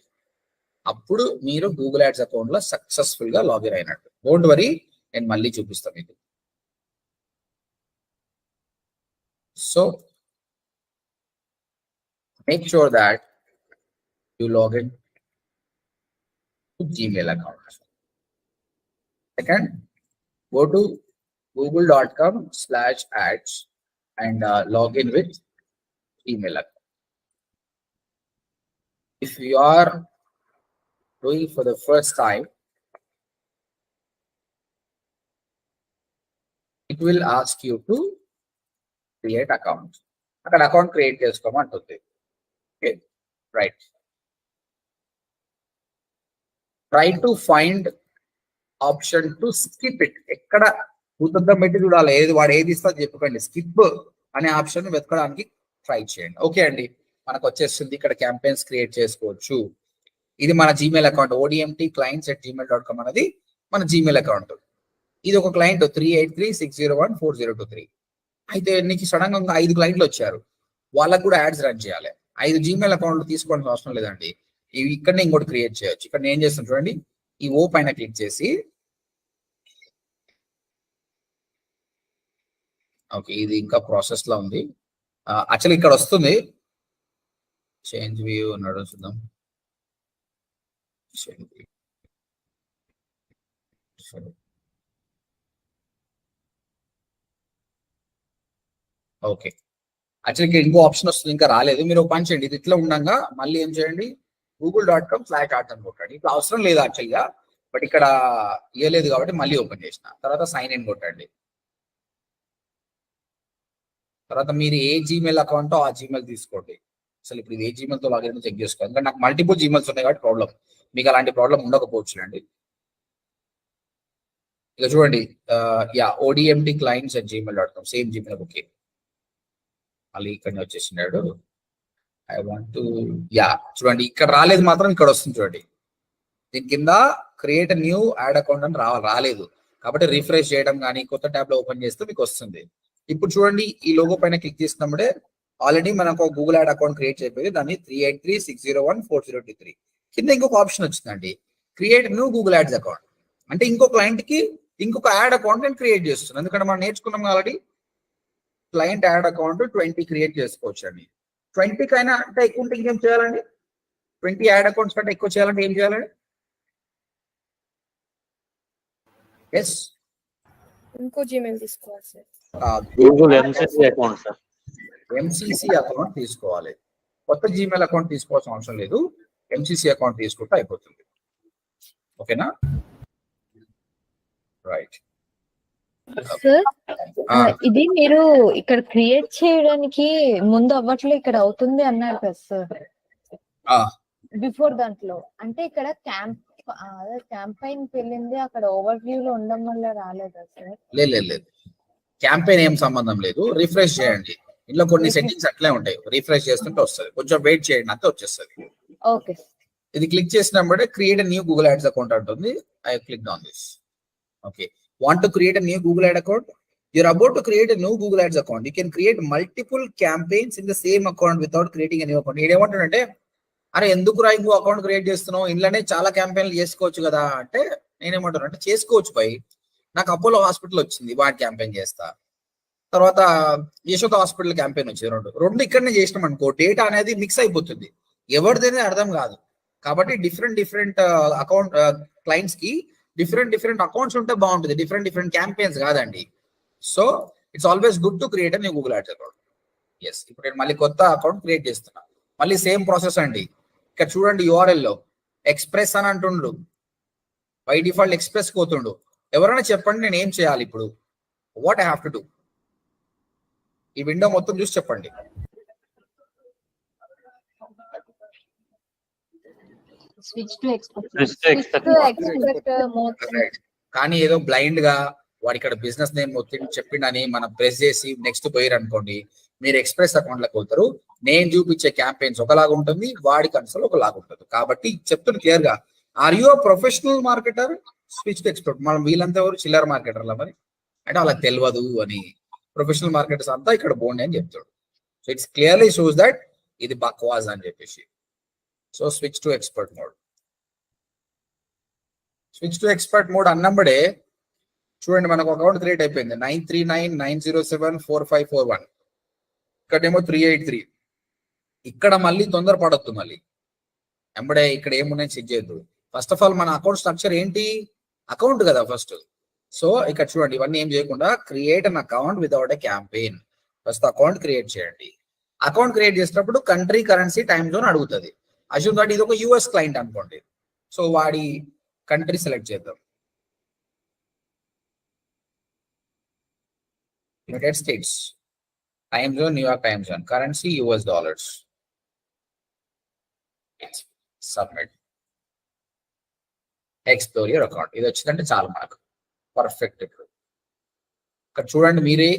అప్పుడు మీరు గూగుల్ యాడ్స్ అకౌంట్ లో సక్సెస్ఫుల్ గా లాగిన్ అయినట్టు. డోంట్ వరీ, నేను మళ్ళీ చూపిస్తాను మీకు. So make sure that you log in to Gmail account. Second, go to google.com/ads and log in with email account. If you are doing for the first time, it will ask you to create account. అక్కడ account create చేసుకోమంటుంది. Okay, right. Try to find option to skip it. ఎక్కడ భూతద్దం పెట్టి చూడాలి, వాడు ఏది ఇస్తా చెప్పుకోండి. Skip అనే ఆప్షన్ వెతకడానికి ట్రై చేయండి. ఓకే అండి, మనకు వచ్చేస్తుంది. ఇక్కడ క్యాంపెయిన్స్ క్రియేట్ చేసుకోవచ్చు. ఇది మన జీమెయిల్ అకౌంట్, odmtclients@gmail.com అనేది మన జీమెయిల్ అకౌంట్. ఇది ఒక క్లయింట్ 383601403. అయితే నీకు సడన్ గా 5 క్లయింట్లు వచ్చారు, వాళ్ళకు కూడా యాడ్స్ రన్ చేయాలి. 5 జీమెయిల్ అకౌంట్లు తీసుకోవాల్సిన అవసరం లేదండి. ఇవి ఇక్కడనే ఇంకోటి క్రియేట్ చేయొచ్చు. ఇక్కడ నేను ఏం చేస్తాను చూడండి, ఈ ఓ పైన క్లిక్ చేసి, ఓకే ఇది ఇంకా ప్రాసెస్ లో ఉంది. యాక్చువల్లీ ఇక్కడ వస్తుంది చేంజ్ వ్యూ అన్నాడు, చూద్దాం. ఓకే, యాక్చువల్లీ ఇక్కడ ఇంకో ఆప్షన్ వస్తుంది, ఇంకా రాలేదు. మీరు ఒక పని చేయండి, ఇది ఇట్లా ఉండగా మళ్ళీ ఏం చేయండి, google.com/ads అని కొట్టండి. ఇప్పుడు అవసరం లేదు యాక్చువల్గా, బట్ ఇక్కడ ఇవ్వలేదు కాబట్టి మళ్ళీ ఓపెన్ చేసిన. తర్వాత సైన్ ఇన్ కొట్టండి. తర్వాత మీరు ఏ జీమెయిల్ అకౌంటో ఆ జీమెయిల్ తీసుకోండి. అసలు ఇప్పుడు ఇది ఏ జీమెయిల్ తో లాగిన్ చెక్ చేసుకోండి. ఎందుకంటే నాకు మల్టిపుల్ జీమెయిల్స్ ఉన్నాయి కాబట్టి ప్రాబ్లం. మీకు అలాంటి ప్రాబ్లం ఉండకపోవచ్చు అండి. ఇక చూడండి, odmtclients@gmail.com సేమ్ జీమెయిల్. ఓకే, మళ్ళీ ఇక్కడ వచ్చేసినాడు. ఐ వాంట్ టు చూడండి, ఇక్కడ రాలేదు, మాత్రం ఇక్కడ వస్తుంది చూడండి. దీని కింద క్రియేట్ న్యూ యాడ్ అకౌంట్ అని రాలేదు కాబట్టి రిఫ్రెష్ చేయడం కానీ కొత్త ట్యాబ్ లో ఓపెన్ చేస్తే మీకు వస్తుంది. ఇప్పుడు చూడండి, ఈ లోగో పైన క్లిక్ చేసినప్పుడే ఆల్రెడీ మనకు ఒక గూగుల్ యాడ్ అకౌంట్ క్రియేట్ అయిపోయింది. దాన్ని 383601403. కింద ఇంకొక ఆప్షన్ వచ్చిందండి, create new Google ads account. అంటే ఇంకో క్లయింట్ కి ఇంకొక యాడ్ అకౌంట్ నేను క్రియేట్ చేస్తున్నాను. ఎందుకంటే మనం నేర్చుకున్నాం కాబట్టి క్లయింట్ యాడ్ అకౌంట్ 20 క్రియేట్ చేసుకోవచ్చు అండి. 20 కైనా అంటే ఎక్కువ ఉంటే ఇంకేం చేయాలండి? 20 యాడ్ అకౌంట్స్ కంటే ఎక్కువ చేయాలంటే ఏం చేయాలండి? ఎస్, ఇంకో జీమెయిల్ తీసుకోవాలి sir. Google MCC account sir. MCC account తీసుకోవాలి. కొత్త జీమెయిల్ అకౌంట్ తీసుకోవాల్సిన అవసరం లేదు, ఎంసీసీ అకౌంట్ తీసుకుంటే అయిపోతుంది. ఓకేనా? రైట్. సార్ Ah, ఇది మీరు ఇక్కడ క్రియేట్ చేయడానికి ముందు అవ్వట్లో ఇక్కడ అవుతుంది అన్నారు కదా సార్ ah. బిఫోర్ దాంట్లో అంటే ఇక్కడ క్యాంపైన్ వెళ్ళింది అక్కడ ఓవర్ వ్యూ లో ఉండడం వల్ల రాలేదా సార్? లేదు క్యాంపెయిన్ ఏం సంబంధం లేదు. రిఫ్రెష్ చేయండి. ఇంట్లో కొన్ని సెట్టింగ్స్ అట్లే ఉంటాయి. రిఫ్రెష్ చేస్తుంటే వస్తుంది. కొంచెం వెయిట్ చేయండి అంతే వచ్చేస్తుంది. ఓకే ఇది క్లిక్ చేసినప్పుడే create new Google ads account అంటుంది. I click on this. Okay, want to create new Google ad account? You're about to create a new Google Ads account. You can create multiple campaigns in the same account without creating a new account. ఏమంటాడంటే అరే ఎందుకు ఇంకో account create చేస్తున్నావు, ఇంట్లోనే చాలా క్యాంపెయిన్లు చేసుకోవచ్చు కదా అంటే నేనేమంటాను అంటే చేసుకోవచ్చు పై. నాకు అపోలో హాస్పిటల్ వచ్చింది, వాటి క్యాంపెయిన్ చేస్తా. తర్వాత యశోద హాస్పిటల్ క్యాంపెయిన్ వచ్చింది. రెండు ఇక్కడనే చేసినాం అనుకో, డేటా అనేది మిక్స్ అయిపోతుంది, ఎవరిదైనా అర్థం కాదు. కాబట్టి డిఫరెంట్ అకౌంట్ క్లయింట్స్ కి డిఫరెంట్ అకౌంట్స్ ఉంటే బాగుంటుంది, డిఫరెంట్ క్యాంపెయిన్స్ కాదండి. So it's always good to create new Google ads account. Yes, ఇప్పుడు నేను మళ్ళీ కొత్త అకౌంట్ క్రియేట్ చేస్తున్నా. మళ్ళీ సేమ్ ప్రాసెస్ అండి. ఇక్కడ చూడండి URL లో ఎక్స్ప్రెస్ అని అంటుండు, బై డిఫాల్ట్ ఎక్స్ప్రెస్ పోతుండు. ఎవరైనా చెప్పండి నేను ఏం చేయాలి ఇప్పుడు, what I have to do? ఈ విండో మొత్తం చూసి చెప్పండి. Switch to expect mode. కానీ ఏదో బ్లైండ్ గా వాడు ఇక్కడ బిజినెస్ నేమ్ చెప్పిండని మనం ప్రెస్ చేసి నెక్స్ట్ పోయారు అనుకోండి, మీరు ఎక్స్ప్రెస్ అకౌంట్ లోకి పోతారు. నేను చూపించే క్యాంపెయిన్స్ ఒకలాగా ఉంటుంది, వాడి కన్సోల్ ఒకలాగా ఉంటుంది. కాబట్టి చెప్తున్నా క్లియర్ గా, are you professional marketer? Switch to expert. మనం వీళ్ళంతా ఎవరు చిల్లర మార్కెటర్లా మరి అంటే వాళ్ళకి తెలియదు అని. ప్రొఫెషనల్ మార్కెటర్స్ అంతా ఇక్కడ బోండి అని చెప్తాడు. So it's clearly shows that ఇది బక్వాజ్ అని చెప్పేసి. So switch to expert mode. Switch to expert mode అన్నప్పుడే చూడండి మనకు అకౌంట్ క్రియేట్ అయిపోయింది. 9399074541. ఇక్కడేమో 383. ఇక్కడ మళ్ళీ తొందర పడొద్దు, మళ్ళీ ఎంబడే ఇక్కడ ఏమున్నాయి చెక్ చేయొద్దు. ఫస్ట్ ఆఫ్ ఆల్ మన అకౌంట్ స్ట్రక్చర్ ఏంటి, అకౌంట్ కదా ఫస్ట్. సో ఇక్కడ చూడండి ఇవన్నీ ఏం చేయకుండా create an account without a campaign. First account create చేయండి. అకౌంట్ క్రియేట్ చేసినప్పుడు కంట్రీ, కరెన్సీ, టైమ్ జోన్ అడుగుతుంది. అజ్యూమ్ దట్ ఇది ఒక US క్లయింట్ అనుకోండి. సో వాడి కంట్రీ సెలెక్ట్ చేద్దాం, United states. Time zone New York time zone, currency US dollars. Submit. Explore your account. ఇది వచ్చిందంటే చాలు మనకు పర్ఫెక్ట్. ఇక్కడ చూడండి మీరే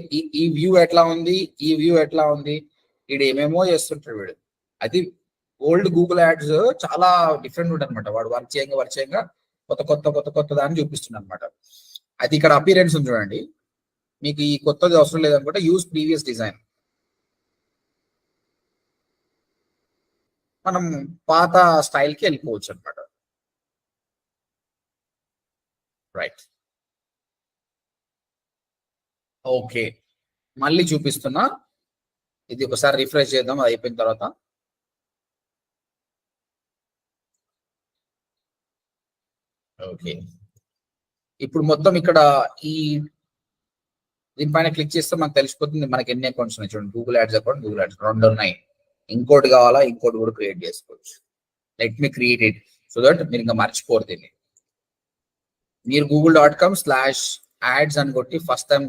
ఈ వ్యూ ఎట్లా ఉంది, ఈ వ్యూ ఎట్లా ఉంది. వీడు ఏమేమో చేస్తుంటాడు వీడు. అది ఓల్డ్ గూగుల్ యాడ్స్ చాలా డిఫరెంట్ ఉంటుంది అనమాట. వాడు వర్క్ చేయంగా కొత్త దాన్ని చూపిస్తుంది అనమాట. అది ఇక్కడ అపీరెన్స్ ఉంది చూడండి. మీకు ఈ కొత్తది అవసరం లేదనుకుంటే యూజ్ ప్రీవియస్ డిజైన్. మనం పాత స్టైల్కి వెళ్ళిపోవచ్చు అనమాట. Right, okay. మళ్ళీ చూపిస్తున్నా, ఇది ఒకసారి రిఫ్రెష్ చేద్దాం. అది అయిపోయిన తర్వాత ఓకే. ఇప్పుడు మొత్తం ఇక్కడ ఈ దీనిపైన క్లిక్ చేస్తే మనకు తెలిసిపోతుంది మనకి ఎన్ని అకౌంట్స్ ఉన్నాయి. చూడండి, Google ads account, Google ads 2 ఉన్నాయి. ఇంకోటి కావాలా, ఇంకోటి కూడా క్రియేట్ చేసుకోవచ్చు. Let me create it so that మీరు ఇంకా మర్చిపోరు దీన్ని. మీరు google.com/ads అని కొట్టి ఫస్ట్ టైం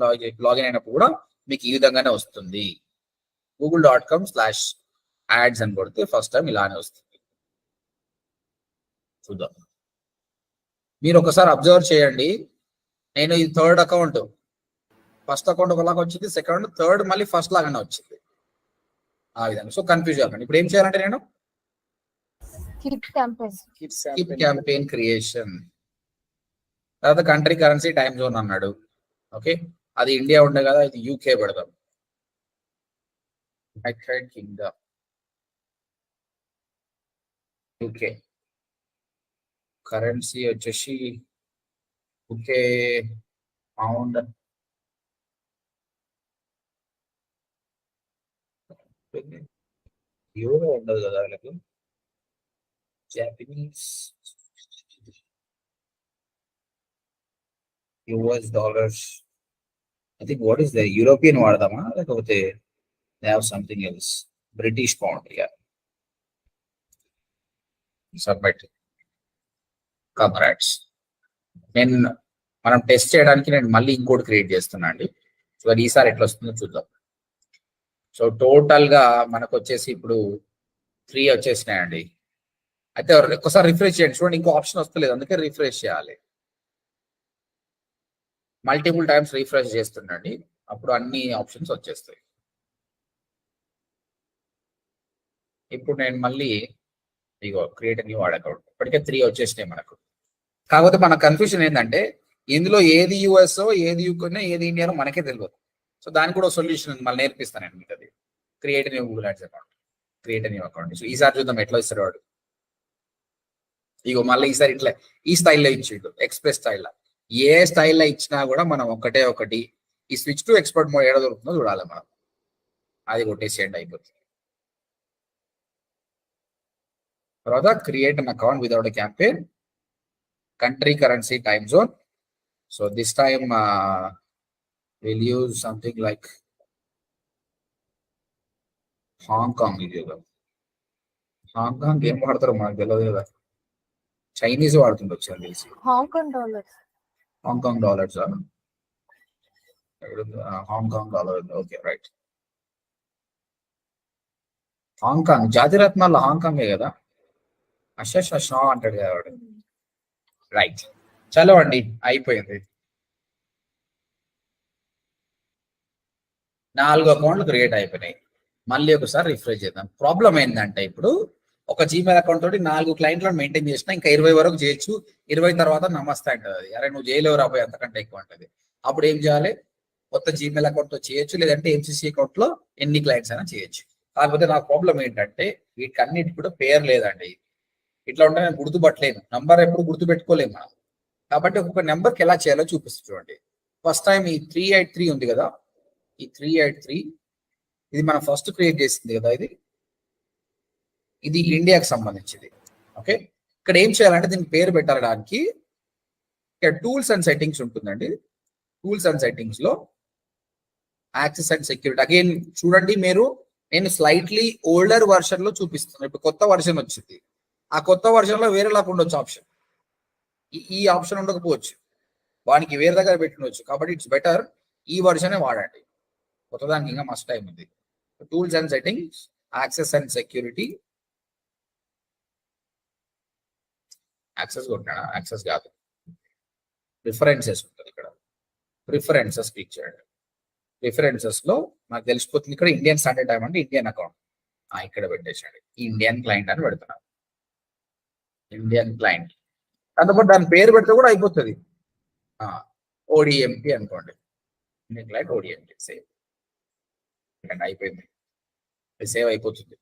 లాగిన్ అయినప్పుడు కూడా మీకు ఈ విధంగానే వస్తుంది. google.com/ads అని కొడితే ఫస్ట్ టైం ఇలానే వస్తుంది. చూద్దాం. మీరు ఒకసారి అబ్జర్వ్ చేయండి. నేను ఇది థర్డ్ అకౌంట్, ఫస్ట్ అకౌంట్ ఒకలాగా వచ్చింది, సెకండ్, థర్డ్ మళ్ళీ ఫస్ట్ లాగానే వచ్చింది. ఆ విధంగా. సో కన్ఫ్యూజ్ అవ్వకండి. ఇప్పుడు ఏం చేయాలంటే నేను స్కిప్ క్యాంపెయిన్ క్రియేషన్, తర్వాత కంట్రీ, కరెన్సీ, టైమ్ జోన్ అన్నాడు. ఓకే, అది ఇండియా ఉండే కదా, ఇది UK పెడదాం. United kingdom, UK. కరెన్సీ వచ్చేసి UK పౌండ్. యూరో ఉండదు కదా వాళ్ళకి. Japanese, US dollars. I think what is the European వాడదామా లేకపోతే they have something else. British pound. Yeah, submit. Congrats. నేను మనం టెస్ట్ చేయడానికి నేను మళ్ళీ ఇంకోటి క్రియేట్ చేస్తున్నా అండి. సో అది ఈసారి ఎట్లా వస్తుందో చూద్దాం. సో టోటల్ గా మనకు వచ్చేసి ఇప్పుడు 3 వచ్చేసినాయండి. అయితే ఒక్కసారి రిఫ్రెష్ చేయండి, చూడండి ఇంకో ఆప్షన్ వస్తలేదు, అందుకే రిఫ్రెష్ చేయాలి. మల్టిపుల్ టైమ్స్ రిఫ్రెష్ చేస్తుండండి, అప్పుడు అన్ని ఆప్షన్స్ వచ్చేస్తాయి. ఇప్పుడు నేను మళ్ళీ ఇగో క్రియేట్ న్యూ యాడ్ అకౌంట్, ఇప్పటికే 3 వచ్చేసినాయి మనకు. కాకపోతే మన కన్ఫ్యూజన్ ఏంటంటే ఇందులో ఏది యూఎస్ ఏది యూకే ఏది ఇండియానో మనకే తెలియదు. సో దానికి కూడా సొల్యూషన్ ఉంది, మళ్ళీ నేర్పిస్తాను నేను మీకు. అది create new Google ads account, create new account. So ఈసారి చూద్దాం ఎట్లా ఇస్తాడు వాడు. ఇగో మళ్ళీ ఈసారి ఇట్లా ఈ స్టైల్లో ఇచ్చిండు, ఎక్స్ప్రెస్ స్టైల్లో. ఏ స్టైల్లో ఇచ్చినా కూడా మనం ఒకటి ఈ స్విచ్ టు ఎక్స్పర్ట్ మోడ్ ఏడ దొరుకుతుందో చూడాలి మనం. అది కొట్టేసేయండి అయిపోతుంది. తర్వాత create an account without a campaign, country, currency, time zone. So this time we'll use something like Hong Kong. Hong Kong ఏం వాడతారో మనకు తెలియదు కదా, చైనీస్ వాడుతుండొచ్చు అని తెలిసి. Hong Kong dollars, Hong Kong dollars, Hong Kong dollar. Okay right. Hong Kong జాతిరత్నాల్లో హాంకాంగే కదా, షా అంటాడు కదా వాడు. రైట్, చలో అండి అయిపోయింది. 4 అకౌంట్లు క్రియేట్ అయిపోయినాయి. మళ్ళీ ఒకసారి రిఫ్రెష్ చేద్దాం. ప్రాబ్లం ఏంటంటే ఇప్పుడు ఒక జీమెయిల్ అకౌంట్ తోటి 4 క్లయింట్లను మెయింటైన్ చేసినా ఇంకా 20 వరకు చేయొచ్చు. 20 తర్వాత నమస్తే అంటది అది. అరే నువ్వు చేయలేవు రాబోయే అంతకంటే ఎక్కువ అంటది. అప్పుడు ఏం చేయాలి, కొత్త జీమెయిల్ అకౌంట్ తో చేయొచ్చు, లేదంటే ఎంసీసీ అకౌంట్ లో ఎన్ని క్లయింట్స్ అయినా చేయొచ్చు. కాకపోతే నాకు ప్రాబ్లం ఏంటంటే వీటికి అన్నిటి కూడా పేరు లేదండి. ఇట్లా ఉంటే నేను గుర్తుపట్టలేను, నంబర్ ఎప్పుడు గుర్తుపెట్టుకోలేము మనం. కాబట్టి ఒక్కొక్క నెంబర్కి ఎలా చేయాలో చూపిస్తుంది చూడండి. ఫస్ట్ టైం ఈ 383 ఉంది కదా, ఈ 383 ఇది మనం ఫస్ట్ క్రియేట్ చేసింది కదా, ఇది ఇండియాకి సంబంధించింది. ఓకే, ఇక్కడ ఏం చేయాలంటే దీనికి పేరు పెట్టడానికి ఇక్కడ టూల్స్ అండ్ సెట్టింగ్స్ ఉంటుందండి. టూల్స్ అండ్ సెట్టింగ్స్ లో యాక్సెస్ అండ్ సెక్యూరిటీ. అగైన్ చూడండి మీరు, నేను స్లైట్లీ ఓల్డర్ వర్షన్ లో చూపిస్తున్నాను. ఇప్పుడు కొత్త వర్షన్ వచ్చింది, ఆ కొత్త వర్షన్ లో వేరేలాగా ఉండొచ్చు ఆప్షన్. ఈ ఆప్షన్ ఉండకపోవచ్చు, వానికి వేరే దగ్గర పెట్టినవచ్చు. కాబట్టి ఇట్స్ బెటర్ ఈ వర్షనే వాడండి, కొత్తదానికి ఇంకా మస్ట్ టైం ఉంది. Tools and settings, access and security. Access కొట్టాడా, యాక్సెస్ కాదు, ప్రిఫరెన్సెస్ ఉంటుంది ఇక్కడ. ప్రిఫరెన్సెస్ క్లిక్ చేయండి. ప్రిఫరెన్సెస్ లో నాకు తెలిసిపోతుంది ఇక్కడ ఇండియన్ స్టాండర్డ్ టైం అంటే ఇండియన్ అకౌంట్ ఇక్కడ పెట్టేసండి. ఇండియన్ క్లయింట్ అని పెడుతున్నాను, ఇండియన్ క్లయింట్. దాంతోపాటు దాని పేరు పెడితే కూడా అయిపోతుంది. ఓడిఎంపి అనుకోండి, ఇండియన్ క్లయింట్ ఓడిఎంపి. సేవ్ అయిపోయింది, సేవ్ అయిపోతుంది,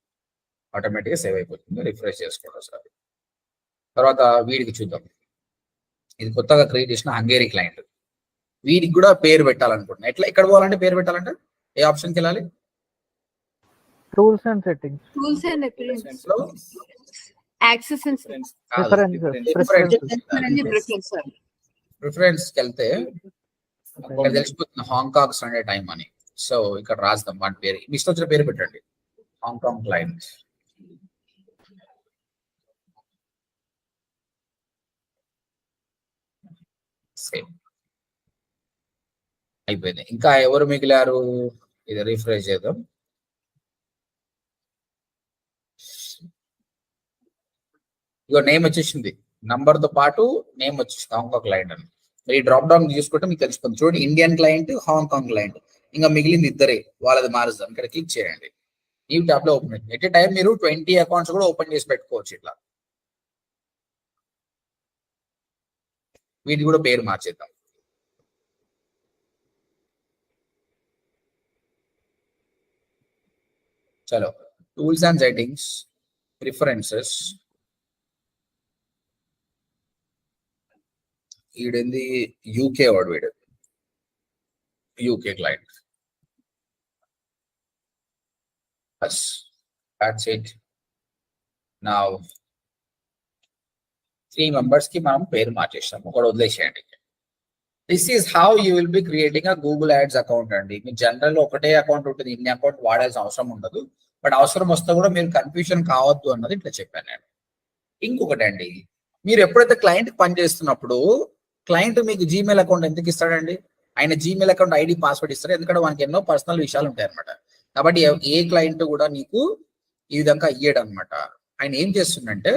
ఆటోమేటిక్గా సేవ్ అయిపోతుంది. రిఫ్రెష్ చేసుకోండి ఒకసారి. తర్వాత వీడికి చూద్దాం. ఇది కొత్తగా క్రియేట్ చేసిన హంగేరీ క్లయింట్. వీడికి కూడా పేరు పెట్టాలనుకుంటున్నా. ఎట్లా ఎక్కడ పోవాలంటే పేరు పెట్టాలంటే ఏ ఆప్షన్కి వెళ్ళాలి? Tools and settings, Tools and appearance. లో Access and ప్రిఫరెన్స్కి వెళ్తే ఇక్కడ తెలిసిపోతుంది హాంకాంగ్ స్టాండర్డ్ టైం అని. సో ఇక్కడ రాద్దాం వాటి పేరు, మీ ఇష్టం వచ్చిన పేరు పెట్టండి. Hong Kong client. సేమ్ అయిపోయింది. ఇంకా ఎవరు మిగిలారు? ఇది రిఫ్రెష్ చేద్దాం. ఇగో నేమ్ వచ్చేసింది, నంబర్ తో పాటు నేమ్ వచ్చేసింది హాంకాంగ్ క్లయింట్ అని. మీరు డ్రాప్ డౌన్ చూసుకుంటే మీకు తెలిసిపోతుంది. చూడండి, ఇండియన్ క్లయింట్, హాంకాంగ్ క్లయింట్. ఇంకా మిగిలింది ఇద్దరే, వాళ్ళది మారుద్దాం. ఇక్కడ క్లిక్ చేయండి, న్యూ ట్యాబ్ లో ఓపెన్ అవుతుంది. ఎట్ ఏ టైం మీరు 20 అకౌంట్స్ కూడా ఓపెన్ చేసి పెట్టుకోవచ్చు. ఇట్లా వీటి కూడా పేరు మార్చేద్దాం. చలో, టూల్స్ అండ్ సెట్టింగ్స్, ప్రిఫరెన్సెస్. వీడేంది యూకే వాడు, వీడు UK client. That's it. Now 3 members కి మనం పేరు మార్చేస్తాం, ఒకటి వదిలేసేయండి. This is how you will be creating a Google ads account అండి. మీ జనరల్ ఒకటే అకౌంట్ ఉంటుంది, ఇన్ని అకౌంట్ వాడాల్సిన అవసరం ఉండదు. బట్ అవసరం వస్తే కూడా మీరు కన్ఫ్యూజన్ కావద్దు అన్నది ఇట్లా చెప్పాను నేను. ఇంకొకటి అండి, మీరు ఎప్పుడైతే క్లయింట్ పని చేస్తున్నప్పుడు క్లయింట్ మీకు జీమెయిల్ అకౌంట్ ఎందుకు ఇస్తాడండి? ఆయన జీమెయిల్ అకౌంట్ ఐడి పాస్వర్డ్ ఇస్తారు, ఎందుకంటే మనకి ఎన్నో పర్సనల్ విషయాలు ఉంటాయి అనమాట. కాబట్టి ఏ క్లయింట్ కూడా నీకు ఈ విధంగా ఇయ్యడు అనమాట. ఆయన ఏం చేస్తుందంటే,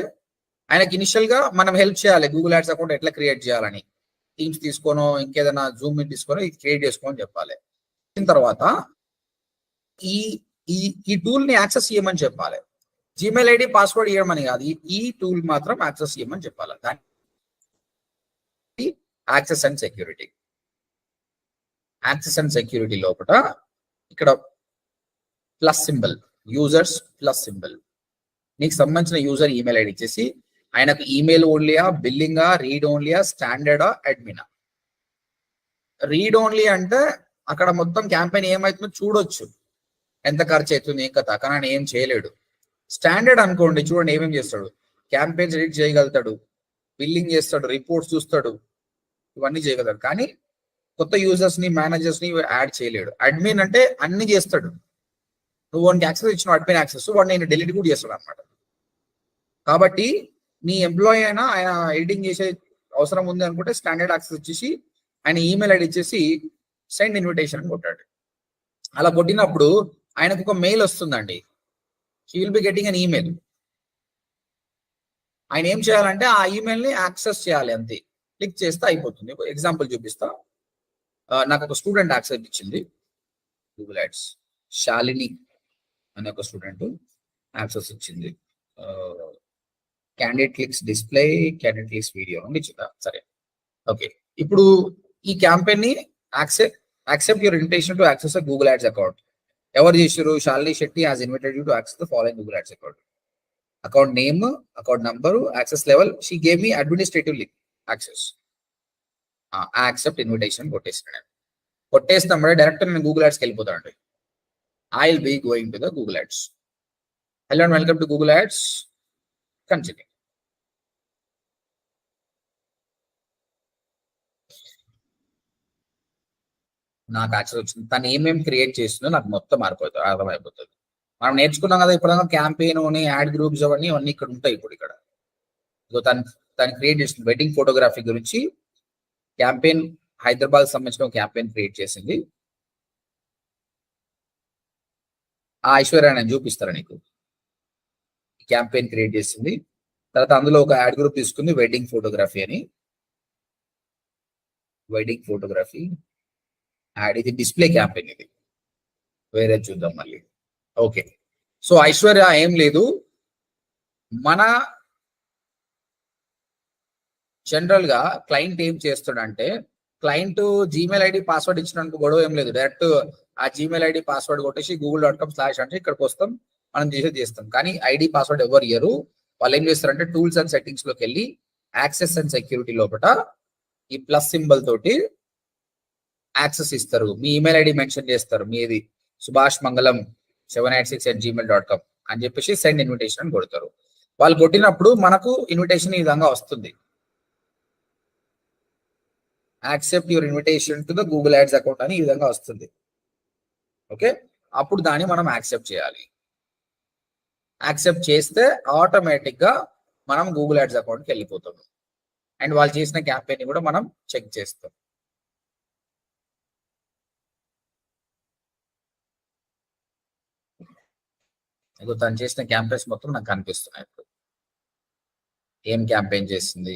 ఆయనకి ఇనిషియల్ గా మనం హెల్ప్ చేయాలి గూగుల్ యాడ్స్ అకౌంట్ ఎట్లా క్రియేట్ చేయాలని. టీమ్స్ తీసుకోనో ఇంకేదైనా జూమ్ మీట్ తీసుకోనో ఇది క్రియేట్ చేసుకోని చెప్పాలి. తర్వాత ఈ ఈ టూల్ ని యాక్సెస్ చేయమని చెప్పాలి. జీమెయిల్ ఐడి పాస్వర్డ్ ఇవ్వమని కాదు, ఈ టూల్ మాత్రం యాక్సెస్ చేయమని చెప్పాలి. దాని access and security. Access and security లోపల ఇక్కడ plus symbol, users plus symbol, నీకు సంబంధించిన యూజర్ ఈమెయిల్ ఐడి ఇచ్చేసి ఆయనకు ఈమెయిల్ ఓన్లీయా, బిల్లింగా, రీడ్ ఓన్లీయా, స్టాండర్డా, అడ్మినా. రీడ్ ఓన్లీ అంటే అక్కడ మొత్తం క్యాంపెయిన్ ఏమవుతుందో చూడొచ్చు, ఎంత ఖర్చు అవుతుంది ఏం కథ, కానీ ఆయన ఏం చేయలేడు. స్టాండర్డ్ అనుకోండి, చూడండి ఏమేమి చేస్తాడు, క్యాంపెయిన్స్ రీడ్ చేయగలుగుతాడు, బిల్లింగ్ చేస్తాడు, రిపోర్ట్స్ చూస్తాడు, ఇవన్నీ చేయగలుగుతాడు. కానీ కొత్త యూజర్స్ ని, మేనేజర్స్ ని యాడ్ చేయలేడు. అడ్మిన్ అంటే అన్ని చేస్తాడు. నువ్వు వాడికి యాక్సెస్ ఇచ్చిన అడ్మిన్ యాక్సెస్, వాడు నేను డిలీట్ కూడా చేస్తాడు అనమాట. కాబట్టి నీ ఎంప్లాయీ అయినా ఆయన ఎడిటింగ్ చేసే అవసరం ఉంది అనుకుంటే స్టాండర్డ్ యాక్సెస్ ఇచ్చేసి ఆయన ఈమెయిల్ ఐడి ఇచ్చేసి సెండ్ ఇన్విటేషన్ కొట్టాడు. అలా కొట్టినప్పుడు ఆయనకు ఒక మెయిల్ వస్తుందండి. He will be getting an email. ఆయన ఏం చేయాలంటే ఆ ఈమెయిల్ ని యాక్సెస్ చేయాలి, అంతే. క్లిక్ చేస్తే అయిపోతుంది. ఎగ్జాంపుల్ చూపిస్తా. నాకు ఒక స్టూడెంట్ యాక్సెస్ ఇచ్చింది గూగుల్ యాడ్స్, శాలిని అనే ఒక స్టూడెంట్ యాక్సెస్ ఇచ్చింది. Candidate clicks display, candidate clicks video అని ఇచ్చిందా, సరే ఓకే. ఇప్పుడు ఈ క్యాంపెయిన్ ని accept your invitation to access Google ads account. ఎవరు చేశారు? Shalini Shetty has invited you to access the following Google ads account. Account name, account number, access level. She gave me administrative access. Accept invitation కొట్టేస్తాను. కొట్టేస్తాం direct నేను Google యాడ్స్కి వెళ్ళిపోతానండి. I will be going to the Google ads. Hello and welcome to Google ads. Continue. నాకు access వచ్చింది. తను ఏమేమి create చేస్తుందో నాకు మొత్తం మారిపోతుంది, అర్థమైపోతుంది. మనం నేర్చుకున్నాం కదా ఇప్పుడు క్యాంపెయిన్, యాడ్ గ్రూప్స్ అవన్నీ ఇక్కడ ఉంటాయి. ఇప్పుడు ఇక్కడ తను క్రియేట్ చేసింది వెడ్డింగ్ ఫోటోగ్రఫీ గురించి క్యాంపెయిన్, హైదరాబాద్ సంబంధించిన క్యాంపెయిన్ క్రియేట్ చేసింది. ఆ ఐశ్వర్య నేను చూపిస్తాను నీకు. క్యాంపెయిన్ క్రియేట్ చేసింది, తర్వాత అందులో ఒక యాడ్ గ్రూప్ తీసుకుంది వెడ్డింగ్ ఫోటోగ్రఫీ అని. వెడ్డింగ్ ఫోటోగ్రఫీ యాడ్, ఇది డిస్ప్లే క్యాంపెయిన్, ఇది వేరే చూద్దాం మళ్ళీ. ఓకే, సో ఐశ్వర్య ఏం లేదు, మన జనరల్ గా క్లయింట్ ఏం చేస్తాడంటే, క్లయింట్ జీమెయిల్ ఐడి పాస్వర్డ్ ఇచ్చినందుకు గొడవ ఏం లేదు, డైరెక్ట్ ఆ జీమెయిల్ ఐడి పాస్వర్డ్ కొట్టేసి google.com/ అంటే ఇక్కడికి వస్తాం, మనం చేస్తాం. కానీ ఐడి పాస్వర్డ్ ఎవరు ఇయ్యరు. వాళ్ళు ఏం చేస్తారంటే టూల్స్ అండ్ సెట్టింగ్స్ లోకి వెళ్ళి యాక్సెస్ అండ్ సెక్యూరిటీ లోపల ఈ ప్లస్ సింబల్ తోటి యాక్సెస్ ఇస్తారు. మీ ఈమెయిల్ ఐడి మెన్షన్ చేస్తారు, మీది సుభాష్ మంగళం 786@gmail.com అని చెప్పేసి సెండ్ ఇన్విటేషన్ అని కొడతారు. వాళ్ళు కొట్టినప్పుడు మనకు ఇన్విటేషన్ ఈ విధంగా వస్తుంది. Accept your invitation to the Google ads account అని ఈ విధంగా వస్తుంది. ఓకే, అప్పుడు దాన్ని మనం యాక్సెప్ట్ చేయాలి. యాక్సెప్ట్ చేస్తే ఆటోమేటిక్ గా మనం గూగుల్ యాడ్స్ అకౌంట్కి వెళ్ళిపోతాం అండ్ వాళ్ళు చేసిన క్యాంపెయిన్ కూడా మనం చెక్ చేస్తాం. ఇగో తను చేసిన క్యాంపెయిన్స్ మొత్తం నాకు కనిపిస్తున్నాయి. ఇప్పుడు ఏం క్యాంపెయిన్ చేసింది,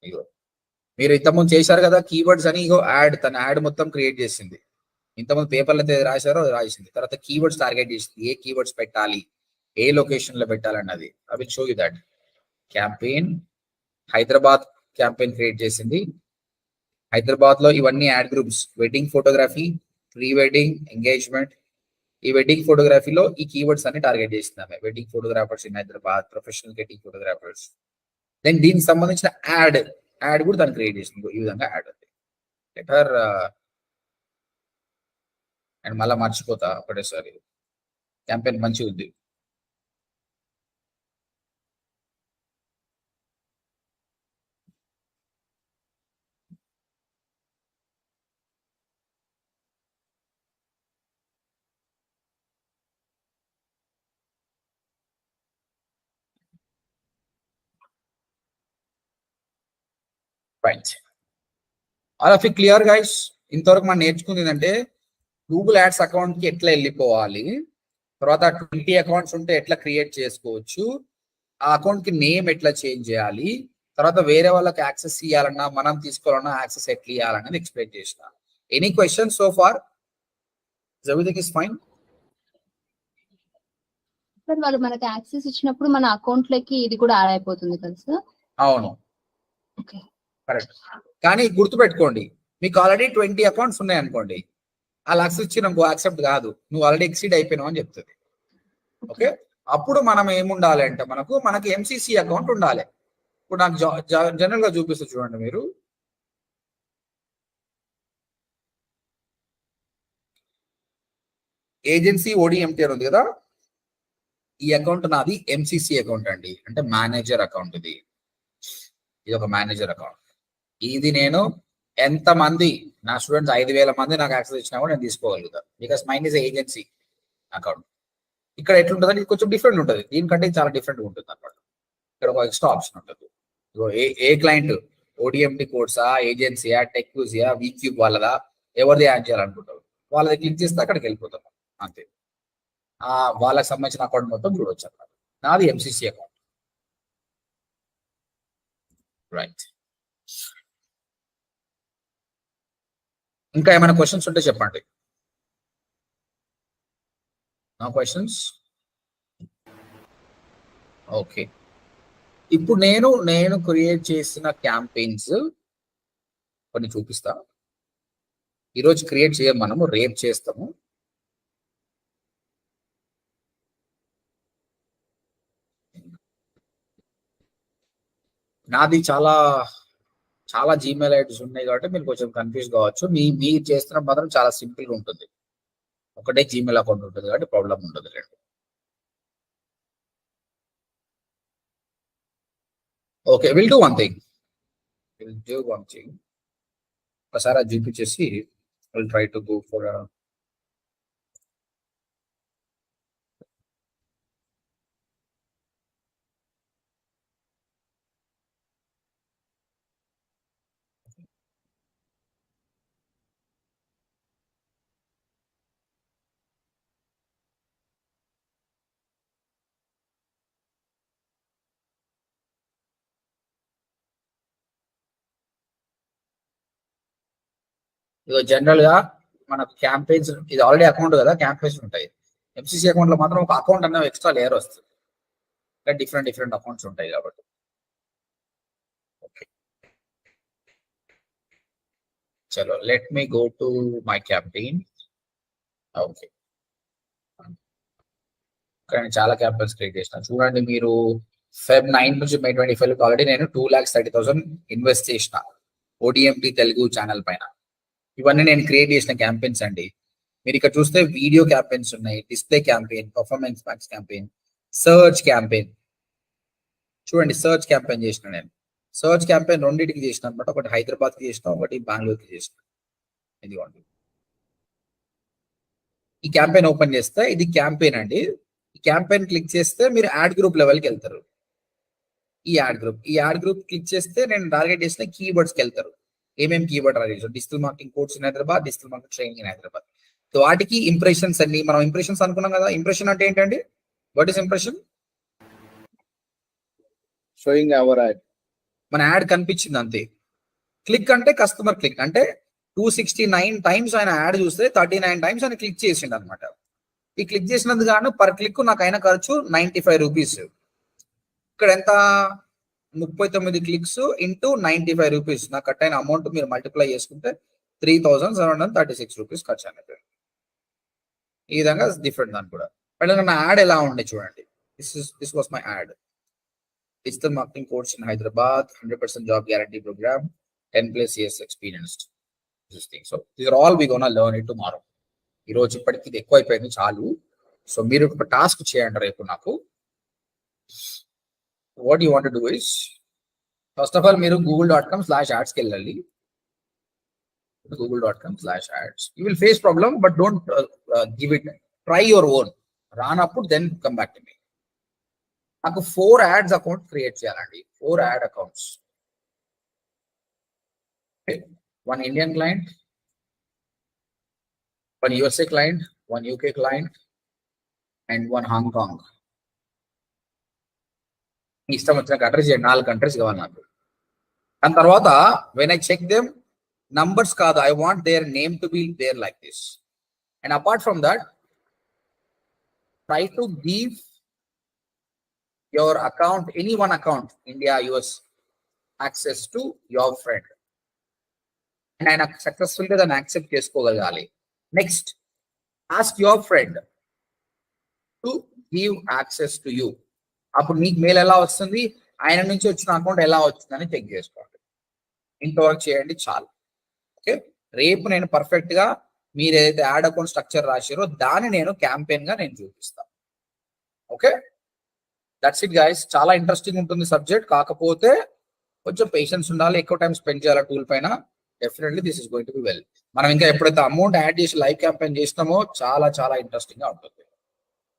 ఇగో మీరు ఇంతకుముందు చేశారు కదా కీవర్డ్స్ అని, ఇగో యాడ్, తన యాడ్ మొత్తం క్రియేట్ చేసింది. ఇంతకుముందు పేపర్లు అయితే రాశారో అది రాసింది. తర్వాత కీవర్డ్స్ టార్గెట్ చేసింది, ఏ కీవర్డ్స్ పెట్టాలి, ఏ లొకేషన్ లో పెట్టాలన్నది. I will show you that. Campaign Hyderabad campaign create చేసింది. హైదరాబాద్ లో ఇవన్నీ ad groups, wedding photography, pre wedding, engagement. ఈ వెడ్డింగ్ ఫోటోగ్రఫీలో ఈ కీవర్డ్స్ అన్ని టార్గెట్ చేస్తున్నాం. Wedding photographers in Hyderabad, professional wedding photographers. Then దీనికి సంబంధించిన యాడ్ కూడా దాన్ని క్రియేట్ చేసింది. ఈ విధంగా యాడ్ ఉంది. లెటర్ అండ్ మళ్ళీ మర్చిపోతా ఒకటేసారి. క్యాంపెయిన్ మంచిగా ఉంది. Right, all of you clear guys? ఇంతవరకు మనం నేర్చుకుంది ఏంటంటే గూగుల్ యాడ్స్ అకౌంట్ కి ఎట్లా వెళ్ళిపోవాలి, తర్వాత 20 అకౌంట్స్ ఉంటే ఎట్లా క్రియేట్ చేసుకోవచ్చు, ఆ అకౌంట్ కి నేమ్ ఎట్లా చేంజ్ చేయాలి, తర్వాత వేరే వాళ్ళకి యాక్సెస్ ఇవ్వాలన్నా మనం తీసుకోవాలన్నా యాక్సెస్ ఎట్లా ఇవ్వాలన్నది ఎక్స్ప్లెయిన్ చేసిన. Any question so far? Everything is fine? Sir వాళ్ళు మనకి యాక్సెస్ ఇచ్చినప్పుడు మన అకౌంట్ లోకి ఇది కూడా యాడ్ అయిపోతుంది కదా సార్? అవును, ఓకే. కరెక్ట్. కానీ గుర్తుపెట్టుకోండి, మీకు ఆల్రెడీ 20 అకౌంట్స్ ఉన్నాయి అనుకోండి, వాళ్ళు యాక్సెస్ ఇచ్చినాకో యాక్సెప్ట్ కాదు, నువ్వు ఆల్రెడీ ఎక్సీడ్ అయిపోయినావు అని చెప్తుంది. ఓకే, అప్పుడు మనం ఏముండాలి అంటే మనకి ఎంసీసీ అకౌంట్ ఉండాలి. ఇప్పుడు నాకు జనరల్ గా చూపిస్తూ చూడండి, మీరు ఏజెన్సీ ఓడిఎంటీ అని ఉంది కదా, ఈ అకౌంట్ నాది ఎంసీసీ అకౌంట్ అండి, అంటే మేనేజర్ అకౌంట్. ఇది ఒక మేనేజర్ అకౌంట్. ఇది నేను ఎంతమంది నా స్టూడెంట్స్ 5,000 మంది నాకు యాక్సెస్ ఇచ్చినా కూడా నేను తీసుకోగలుగుతాను, because mine is agency account. ఇక్కడ ఎట్లుంటుంది అంటే ఇది కొంచెం డిఫరెంట్ ఉంటుంది, దీనికంటే చాలా డిఫరెంట్ ఉంటుంది అనమాట. ఇక్కడ ఒక ఎక్స్ట్రా ఆప్షన్ ఉంటుంది. ఏ క్లయింట్, ఓడిఎంటీ కోడ్సా, ఏజెన్సీయా, టెక్యూజియా, వీక్యూబ్ వాళ్ళదా, ఎవరిది యాడ్ చేయాలనుకుంటారు, వాళ్ళది క్లిక్ చేస్తే అక్కడికి వెళ్ళిపోతాం అంతే. వాళ్ళకి సంబంధించిన అకౌంట్ మొత్తం చూడవచ్చు అన్నమాట. నాది ఎంసీసీ అకౌంట్. రైట్, ఇంకా ఏమైనా క్వశ్చన్స్ ఉంటే చెప్పండి. నా క్వశ్చన్స్? ఓకే, ఇప్పుడు నేను క్రియేట్ చేసిన క్యాంపెయిన్స్ కొన్ని చూపిస్తా. ఈరోజు క్రియేట్ చేయం, మనము రేపు చేస్తాము. నాది చాలా జీమెయిల్ ఐడీస్ ఉన్నాయి కాబట్టి మీరు కొంచెం కన్ఫ్యూజ్ కావచ్చు. మీరు చేస్తున్న మాత్రం చాలా సింపుల్ గా ఉంటుంది, ఒకటే జీమెయిల్ అకౌంట్ ఉంటుంది కాబట్టి ప్రాబ్లం ఉండదు. Okay, will do one thing. ఒకసారి అది చూపించేసి will try to go for ఇదో జనరల్ గా మనకు క్యాంపెయిన్స్, ఇది ఆల్రెడీ అకౌంట్ కదా, క్యాంపెయిన్స్ ఉంటాయి. ఎంసీసీ అకౌంట్ లో మాత్రం ఒక అకౌంట్ అన్న ఎక్స్ట్రా లేయర్ వస్తుంది, డిఫరెంట్ అకౌంట్స్ ఉంటాయి కాబట్టి. ఓకే, చలో let me go to my campaign. Okay, ఇక్కడ నేను చాలా క్యాంపెయిన్స్ క్రియేట్ చేసిన. చూడండి, మీరు Feb 9 నుంచి May 25 ఆల్రెడీ నేను 2,30,000 ఇన్వెస్ట్ చేసిన ఓడిఎంటీ తెలుగు ఛానల్ పైన. ఇవన్నీ నేను క్రియేట్ చేసిన క్యాంపెయిన్స్ అండి. మీరు ఇక్కడ చూస్తే వీడియో క్యాంపెయిన్స్ ఉన్నాయి, display campaign, performance max campaign, search campaign. చూడండి, సర్చ్ క్యాంపెయిన్ చేసిన నేను. సర్చ్ క్యాంపెయిన్ రెండింటికి చేసిన అనమాట, ఒకటి హైదరాబాద్కి చేసిన, ఒకటి బెంగళూరుకి చేసిన. ఇదిగోండి, ఈ క్యాంపెయిన్ ఓపెన్ చేస్తే ఇది క్యాంపెయిన్ అండి. ఈ క్యాంపెయిన్ క్లిక్ చేస్తే మీరు యాడ్ గ్రూప్ లెవెల్కి వెళ్తారు. ఈ యాడ్ గ్రూప్ క్లిక్ చేస్తే నేను టార్గెట్ చేసిన కీవర్డ్స్కి వెళ్తారు. ఏమేమి కీవర్డ్ టార్గెట్ చేస్తాం? Digital marketing course in Hyderabad, digital marketing training in Hyderabad. So వాటికి ఇంప్రెషన్స్ అన్ని, మనం ఇంప్రెషన్స్ అనుకున్నాం కదా. ఇంప్రెషన్ అంటే ఏంటండి? What is impression? Showing our add. మన యాడ్ కనిపించింది అంతే. క్లిక్ అంటే కస్టమర్ క్లిక్, అంటే 269 టైమ్స్ ఆయన యాడ్ చూస్తే 39 టైమ్స్ ఆయన క్లిక్ చేసిండు అనమాట. ఈ క్లిక్ చేసినందుకు గాను పర్ క్లిక్ నాకు అయిన ఖర్చు 95 రూపీస్. ఇక్కడ ఎంత? 39 క్లిక్స్ ఇంటూ 95 రూపీస్. నాకు కట్ అయిన అమౌంట్ మీరు మల్టిప్లై చేసుకుంటే 3,736 రూపీస్ ఖర్చు అనేది. ఈ విధంగా డిఫరెంట్ దాని కూడా. బట్ నా యాడ్ ఎలా ఉండే చూడండి. This was my ad. Digital marketing course in Hyderabad, 100% job guarantee program, 10+ years experienced. So these are all we gonna learn it tomorrow. ఈ రోజు ఇప్పటికి ఇది ఎక్కువ అయిపోయింది చాలు. సో మీరు ఒక టాస్క్ చేయండి రేపు నాకు. What you want to do is, first of all మీరు google.com/ads కి వెళ్ళాలి. google.com/ads. You will face problem, but don't give it. Try your own. రానప్పుడు then come back to me. నాకు 4 ads అకౌంట్ క్రియేట్ చేయాలండి. 4 ad accounts. one Indian client, one USA client, one UK client, and one Hong Kong. ఇష్టం వచ్చిన countries 4 countries కావాలి నాకు. దాని తర్వాత when I check them, numbers కాదు, I want their name to be there like this. And apart from that, try to give your account, any one account, India, US, access to your friend. And ఆయన successful గా దాన్ని accept చేసుకోగలగాలి. Next, ask your friend to give access to you. అప్పుడు నీకు mail ఎలా వస్తుంది, ఆయన నుంచి వచ్చిన అకౌంట్ ఎలా వచ్చిందని చెక్ చేసుకోండి. ఇంతవరకు చేయండి చాలు. ఓకే, రేపు నేను పర్ఫెక్ట్ గా మీరు ఏదైతే యాడ్ అకౌంట్ స్ట్రక్చర్ రాశారో దాన్ని నేను క్యాంపెయిన్ గా నేను చూపిస్తాను. Okay, that's it guys. చాలా ఇంట్రెస్టింగ్ ఉంటుంది సబ్జెక్ట్, కాకపోతే కొంచెం పేషెన్స్ ఉండాలి, ఎక్కువ టైం స్పెండ్ చేయాలి టూల్ పైన. Definitely this is going to be well. మనం ఇంకా ఎప్పుడైతే అమౌంట్ యాడ్ చేసి లైవ్ క్యాంపెయిన్ చేసినామో చాలా చాలా ఇంట్రెస్టింగ్ గా ఉంటుంది.